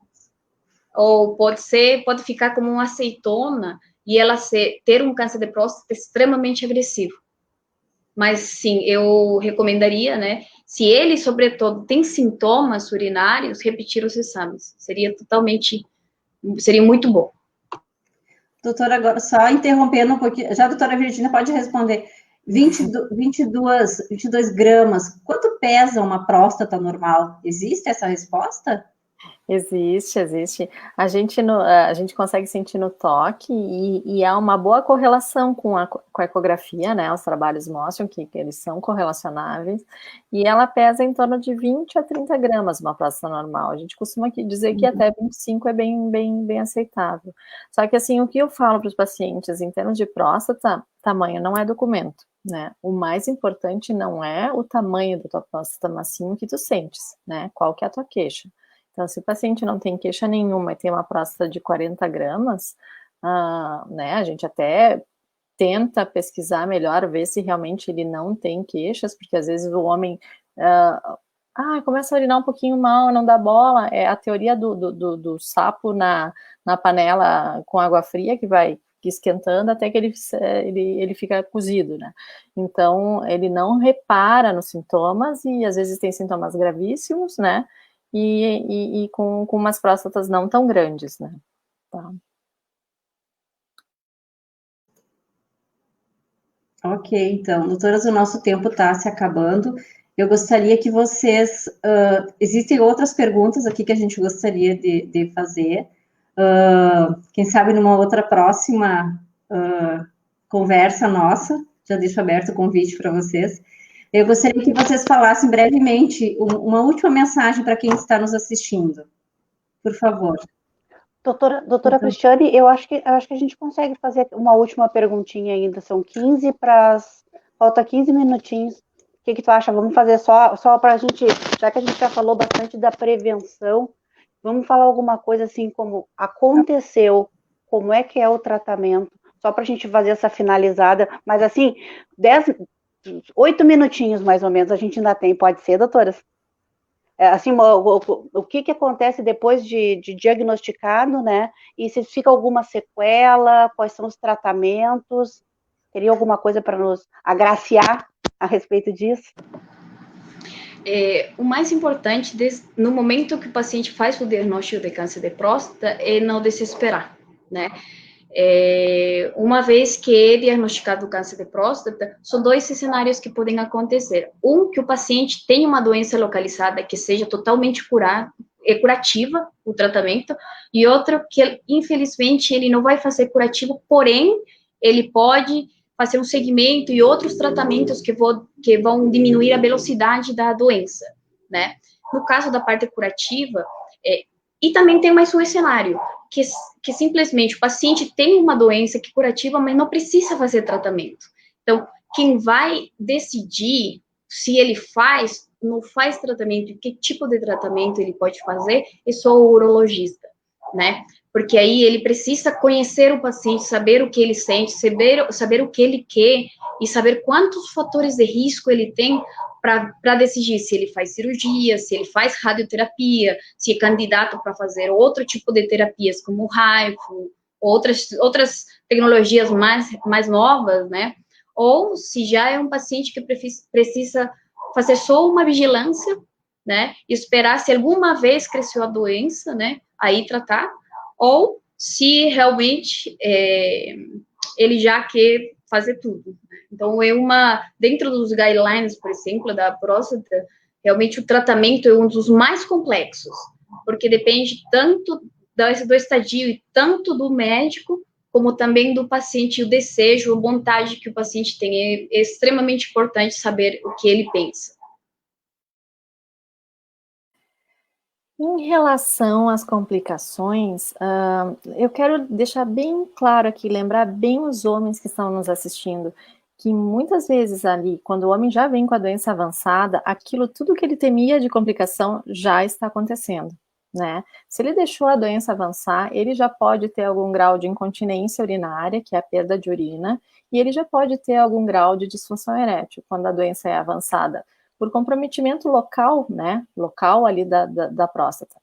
ou pode ficar como uma azeitona e ela ter um câncer de próstata extremamente agressivo. Mas, sim, eu recomendaria, né? Se ele, sobretudo, tem sintomas urinários, repetir os exames. Seria muito bom. Doutora, agora só interrompendo um pouquinho, já a doutora Virginia pode responder. 22 gramas, quanto pesa uma próstata normal? Existe essa resposta? Existe. A gente consegue sentir no toque e há uma boa correlação com a ecografia, né? Os trabalhos mostram que eles são correlacionáveis e ela pesa em torno de 20 a 30 gramas, uma próstata normal. A gente costuma dizer que até 25 é bem aceitável. Só que, assim, o que eu falo para os pacientes em termos de próstata, tamanho não é documento, né? O mais importante não é o tamanho da tua próstata, mas sim o que tu sentes, né? Qual que é a tua queixa. Então, se o paciente não tem queixa nenhuma e tem uma próstata de 40 gramas, né, a gente até tenta pesquisar melhor, ver se realmente ele não tem queixas, porque às vezes o homem começa a urinar um pouquinho mal, não dá bola. É a teoria do sapo na panela com água fria que vai esquentando até que ele fica cozido, né? Então, ele não repara nos sintomas e às vezes tem sintomas gravíssimos, né? E com umas próstatas não tão grandes, né? Tá. Ok, então, doutoras, o nosso tempo está se acabando. Eu gostaria que vocês... existem outras perguntas aqui que a gente gostaria de fazer. Quem sabe numa outra próxima conversa nossa, já deixo aberto o convite para vocês. Eu gostaria que vocês falassem brevemente uma última mensagem para quem está nos assistindo. Por favor. Doutora Cristiane, eu acho que a gente consegue fazer uma última perguntinha ainda. São 15 para... Falta 15 minutinhos. O que tu acha? Vamos fazer só para a gente, já que a gente já falou bastante da prevenção, vamos falar alguma coisa assim como aconteceu, como é que é o tratamento, só para a gente fazer essa finalizada, mas assim, 8 minutinhos mais ou menos a gente ainda tem, pode ser, doutoras? Assim, o que acontece depois de diagnosticado, né? E se fica alguma sequela, quais são os tratamentos? Teria alguma coisa para nos agraciar a respeito disso? O mais importante, no momento que o paciente faz o diagnóstico de câncer de próstata, é não desesperar, né? Uma vez que é diagnosticado o câncer de próstata, são 2 cenários que podem acontecer. Um, que o paciente tem uma doença localizada que seja totalmente curativa, o tratamento, e outro, que infelizmente ele não vai fazer curativo, porém, ele pode fazer um segmento e outros tratamentos que vão diminuir a velocidade da doença, né? No caso da parte curativa, e também tem mais um cenário, que simplesmente o paciente tem uma doença que é curativa, mas não precisa fazer tratamento. Então, quem vai decidir se ele não faz tratamento e que tipo de tratamento ele pode fazer é só o urologista, né? Porque aí ele precisa conhecer o paciente, saber o que ele sente, saber o que ele quer e saber quantos fatores de risco ele tem para decidir se ele faz cirurgia, se ele faz radioterapia, se é candidato para fazer outro tipo de terapias, como o HIFU, outras tecnologias mais novas, né? Ou se já é um paciente que precisa fazer só uma vigilância, né? E esperar se alguma vez cresceu a doença, né? Aí tratar, ou se realmente ele já quer fazer tudo. Então, dentro dos guidelines, por exemplo, da próstata, realmente o tratamento é um dos mais complexos, porque depende tanto do estadio e tanto do médico, como também do paciente, o desejo, a vontade que o paciente tem. É extremamente importante saber o que ele pensa. Em relação às complicações, eu quero deixar bem claro aqui, lembrar bem os homens que estão nos assistindo, que muitas vezes ali, quando o homem já vem com a doença avançada, aquilo, tudo que ele temia de complicação já está acontecendo, né? Se ele deixou a doença avançar, ele já pode ter algum grau de incontinência urinária, que é a perda de urina, e ele já pode ter algum grau de disfunção erétil, quando a doença é avançada, por comprometimento local, né, local ali da próstata.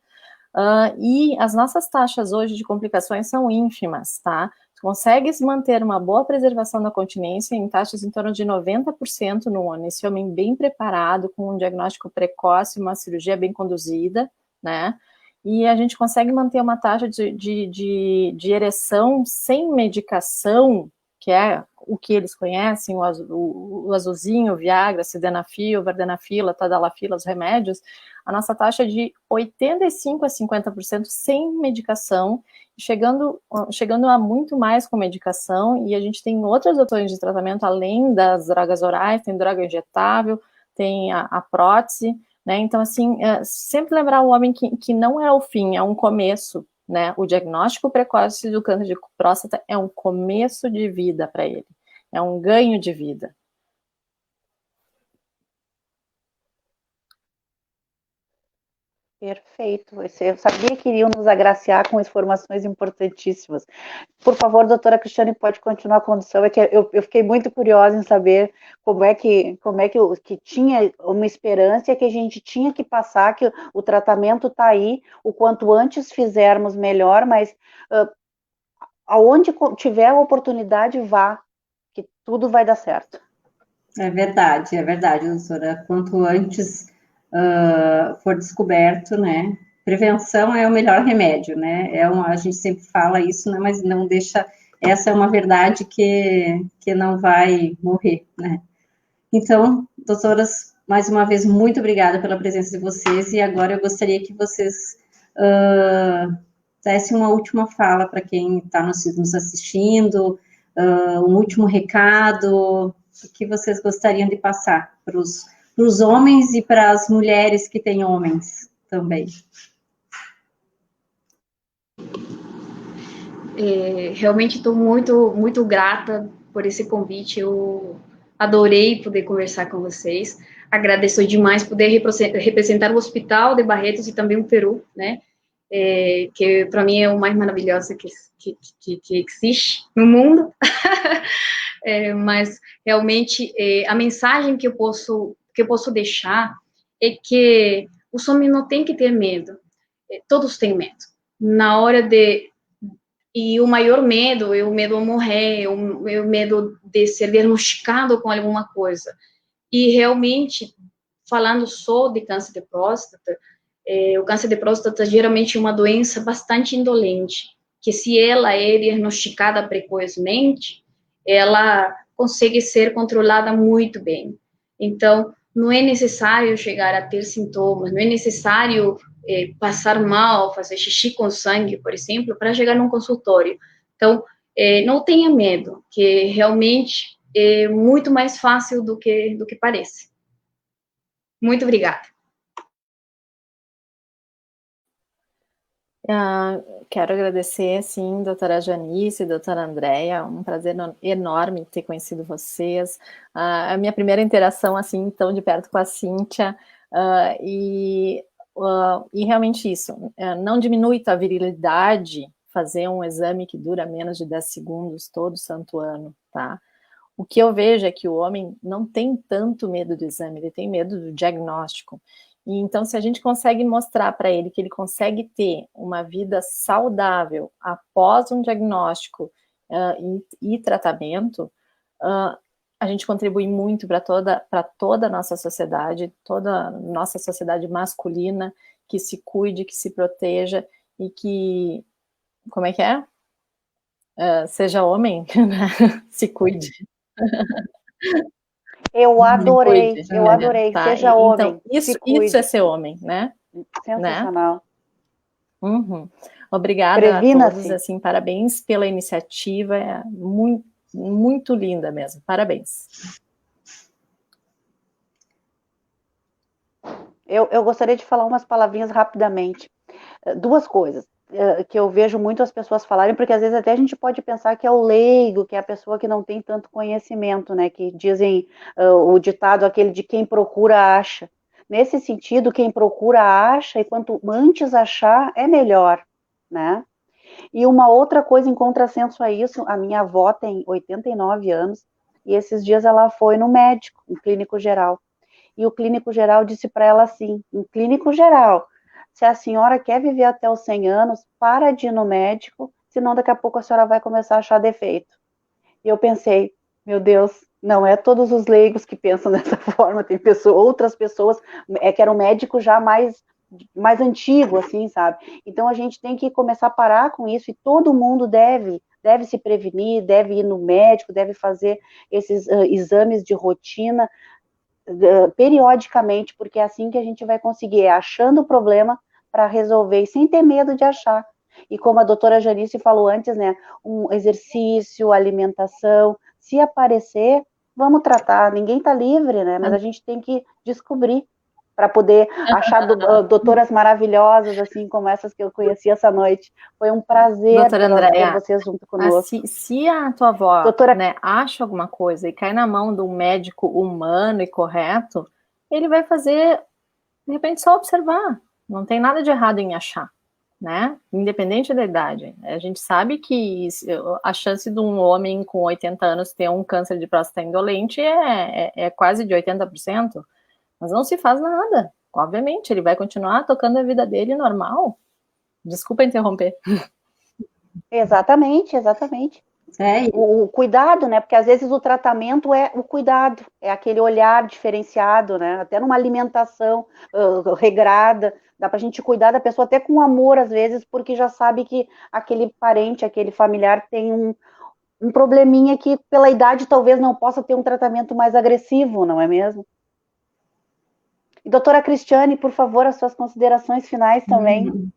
E as nossas taxas hoje de complicações são ínfimas, tá? Tu consegues manter uma boa preservação da continência em taxas em torno de 90% no ano, esse homem bem preparado, com um diagnóstico precoce, uma cirurgia bem conduzida, né? E a gente consegue manter uma taxa de ereção sem medicação, que é o que eles conhecem, o azulzinho, o Viagra, Sildenafil, Vardenafil, Tadalafil, os remédios, a nossa taxa é de 85% a 50% sem medicação, chegando a muito mais com medicação, e a gente tem outras opções de tratamento, além das drogas orais, tem droga injetável, tem a prótese, né? Então, assim, sempre lembrar o homem que não é o fim, é um começo, né? O diagnóstico precoce do câncer de próstata é um começo de vida para ele, é um ganho de vida. Perfeito. Eu sabia que iriam nos agraciar com informações importantíssimas. Por favor, doutora Cristiane, pode continuar a condução. É que eu fiquei muito curiosa em saber como é que tinha uma esperança que a gente tinha que passar, que o tratamento está aí, o quanto antes fizermos melhor, mas aonde tiver a oportunidade, vá, que tudo vai dar certo. É verdade, doutora. Quanto antes for descoberto, né? Prevenção é o melhor remédio, né? A gente sempre fala isso, né? Mas não deixa. Essa é uma verdade que não vai morrer, né? Então, doutoras, mais uma vez, muito obrigada pela presença de vocês. E agora eu gostaria que vocês dessem uma última fala para quem está nos assistindo, um último recado, o que vocês gostariam de passar para os homens e para as mulheres que têm homens também. Realmente estou muito, muito grata por esse convite. Eu adorei poder conversar com vocês. Agradeço demais poder representar o Hospital de Barretos e também o Peru, né? Que para mim é o mais maravilhoso que existe no mundo. Mas realmente a mensagem que eu posso deixar é que os homens não têm que ter medo. Todos têm medo. Na hora e o maior medo é o medo a morrer, é o medo de ser diagnosticado com alguma coisa. E realmente, falando só de câncer de próstata, o câncer de próstata geralmente é uma doença bastante indolente, que se ela é diagnosticada precocemente, ela consegue ser controlada muito bem. Então, não é necessário chegar a ter sintomas, não é necessário passar mal, fazer xixi com sangue, por exemplo, para chegar num consultório. Então, não tenha medo, que realmente é muito mais fácil do que parece. Muito obrigada. Quero agradecer, sim, doutora Janice, doutora Andréia, um prazer enorme ter conhecido vocês. A minha primeira interação, assim, tão de perto com a Cíntia, e realmente isso, não diminui tua virilidade fazer um exame que dura menos de 10 segundos todo santo ano, tá? O que eu vejo é que o homem não tem tanto medo do exame, ele tem medo do diagnóstico. E então, se a gente consegue mostrar para ele que ele consegue ter uma vida saudável após um diagnóstico e tratamento, a gente contribui muito para toda a nossa sociedade masculina, que se cuide, que se proteja e que, como é que é? Seja homem, né? Se cuide. Eu adorei, tá? Seja homem. Então, isso é ser homem, né? Sensacional. Né? Uhum. Obrigada a todos, assim, parabéns pela iniciativa, é muito, muito linda mesmo, parabéns. Eu gostaria de falar umas palavrinhas rapidamente. Duas coisas que eu vejo muito as pessoas falarem, porque às vezes até a gente pode pensar que é o leigo, que é a pessoa que não tem tanto conhecimento, né? Que dizem o ditado aquele de quem procura acha. Nesse sentido, quem procura acha, e quanto antes achar, é melhor, né? E uma outra coisa em contrassenso a isso, a minha avó tem 89 anos, e esses dias ela foi no médico, um clínico geral. E o clínico geral disse para ela assim, um clínico geral, se a senhora quer viver até os 100 anos, para de ir no médico, senão daqui a pouco a senhora vai começar a achar defeito. E eu pensei, meu Deus, não é todos os leigos que pensam dessa forma, tem outras pessoas, que era um médico já mais antigo, assim, sabe? Então a gente tem que começar a parar com isso, e todo mundo deve se prevenir, deve ir no médico, deve fazer esses exames de rotina, periodicamente, porque é assim que a gente vai conseguir, achando o problema para resolver, e sem ter medo de achar. E como a doutora Janice falou antes, né, um exercício, alimentação, se aparecer, vamos tratar, ninguém está livre, né, mas a gente tem que descobrir, para poder achar doutoras maravilhosas, assim como essas que eu conheci essa noite. Foi um prazer ter vocês junto conosco. Se a tua avó, né, acha alguma coisa e cai na mão de um médico humano e correto, ele vai fazer, de repente, só observar. Não tem nada de errado em achar, né? Independente da idade. A gente sabe que a chance de um homem com 80 anos ter um câncer de próstata indolente é quase de 80%. Mas não se faz nada. Obviamente, ele vai continuar tocando a vida dele normal. Desculpa interromper. Exatamente. O cuidado, né? Porque às vezes o tratamento é o cuidado, é aquele olhar diferenciado, né? Até numa alimentação regrada, dá pra gente cuidar da pessoa até com amor, às vezes, porque já sabe que aquele parente, aquele familiar tem um probleminha que, pela idade, talvez não possa ter um tratamento mais agressivo, não é mesmo? E doutora Cristiane, por favor, as suas considerações finais também.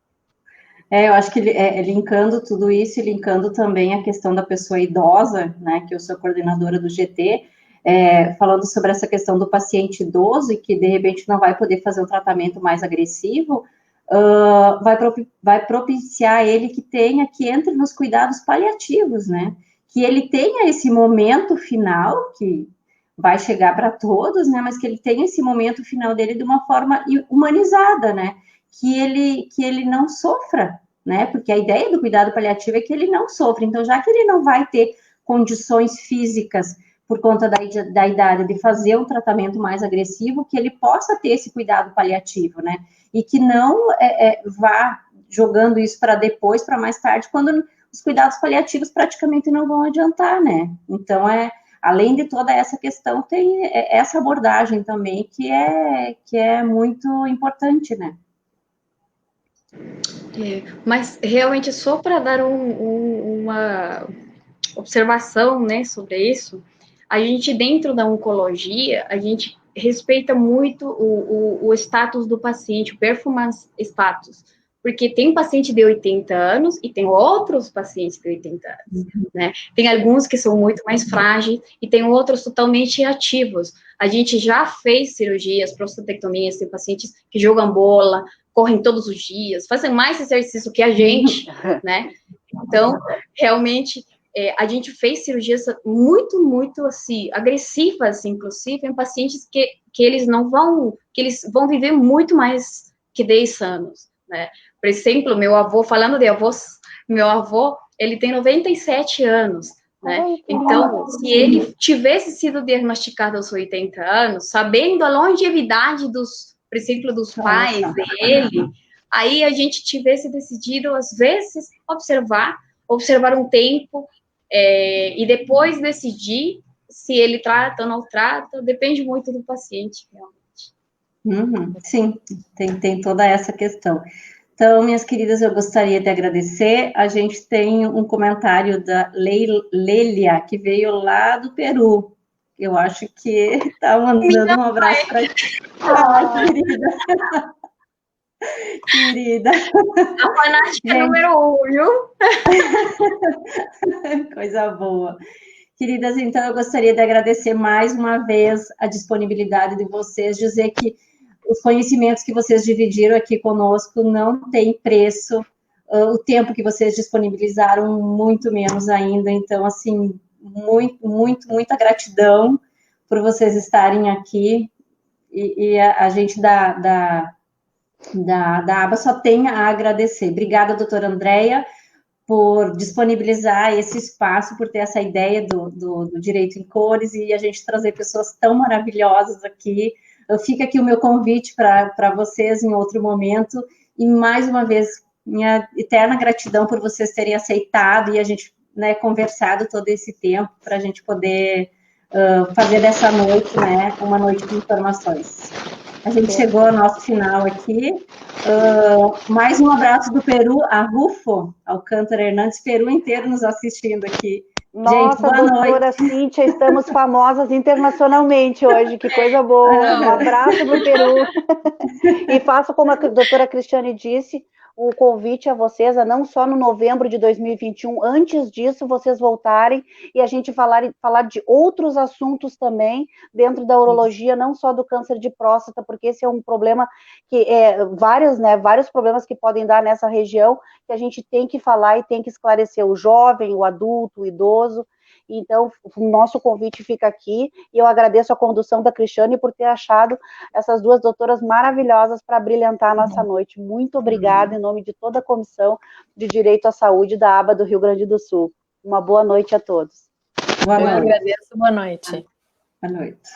Eu acho que linkando tudo isso e linkando também a questão da pessoa idosa, né, que eu sou coordenadora do GT, falando sobre essa questão do paciente idoso e que de repente não vai poder fazer um tratamento mais agressivo, vai propiciar ele que entre nos cuidados paliativos, né, que ele tenha esse momento final que vai chegar para todos, né, mas que ele tenha esse momento final dele de uma forma humanizada, né, que ele não sofra, né, porque a ideia do cuidado paliativo é que ele não sofra, então já que ele não vai ter condições físicas por conta da idade de fazer um tratamento mais agressivo, que ele possa ter esse cuidado paliativo, né, e que não vá jogando isso para depois, para mais tarde, quando os cuidados paliativos praticamente não vão adiantar, né, então além de toda essa questão, tem essa abordagem também que é muito importante, né? Mas realmente só para dar uma observação, né, sobre isso, a gente dentro da oncologia, a gente respeita muito o status do paciente, o performance status, porque tem paciente de 80 anos e tem outros pacientes de 80 anos, né? Tem alguns que são muito mais frágeis e tem outros totalmente ativos. A gente já fez cirurgias, prostatectomias, tem pacientes que jogam bola, correm todos os dias, fazem mais exercício que a gente, né? Então, realmente, a gente fez cirurgias muito, assim, agressivas, inclusive, em pacientes que eles vão viver muito mais que 10 anos, né? Por exemplo, meu avô, falando de avós, meu avô, ele tem 97 anos, né? Então, se ele tivesse sido diagnosticado aos 80 anos, sabendo a longevidade por exemplo, dos pais dele, aí a gente tivesse decidido, às vezes, observar um tempo, e depois decidir se ele trata ou não trata, depende muito do paciente, realmente. Sim, tem toda essa questão. Então, minhas queridas, eu gostaria de agradecer. A gente tem um comentário da Lélia, que veio lá do Peru. Eu acho que está mandando um abraço para ti. Querida. Querida. A fanática número 1, viu? Coisa boa. Queridas, então eu gostaria de agradecer mais uma vez a disponibilidade de vocês, dizer que os conhecimentos que vocês dividiram aqui conosco não tem preço, o tempo que vocês disponibilizaram, muito menos ainda. Então, assim, muita gratidão por vocês estarem aqui, e a gente da ABA só tem a agradecer. Obrigada, doutora Andréia, por disponibilizar esse espaço, por ter essa ideia do Direito em Cores, e a gente trazer pessoas tão maravilhosas aqui. Fica aqui o meu convite para vocês em outro momento, e mais uma vez, minha eterna gratidão por vocês terem aceitado e a gente, né, conversado todo esse tempo, para a gente poder fazer dessa noite, né, uma noite de informações. A gente chegou ao nosso final aqui. Mais um abraço do Peru, a Rufo Alcântara Hernandes, Peru inteiro nos assistindo aqui. Nossa, gente, boa doutora noite. Cíntia, estamos famosas internacionalmente hoje, que coisa boa. Um abraço para o Peru. E faço como a doutora Cristiane disse, o convite a vocês, a não só no novembro de 2021, antes disso, vocês voltarem e a gente falar de outros assuntos também, dentro da urologia, não só do câncer de próstata, porque esse é um problema que vários problemas que podem dar nessa região, que a gente tem que falar e tem que esclarecer o jovem, o adulto, o idoso. Então, o nosso convite fica aqui, e eu agradeço a condução da Cristiane por ter achado essas duas doutoras maravilhosas para brilhantar a nossa noite. Muito obrigada, em nome de toda a Comissão de Direito à Saúde da ABA do Rio Grande do Sul. Uma boa noite a todos. Boa noite. Eu agradeço, boa noite. Boa noite.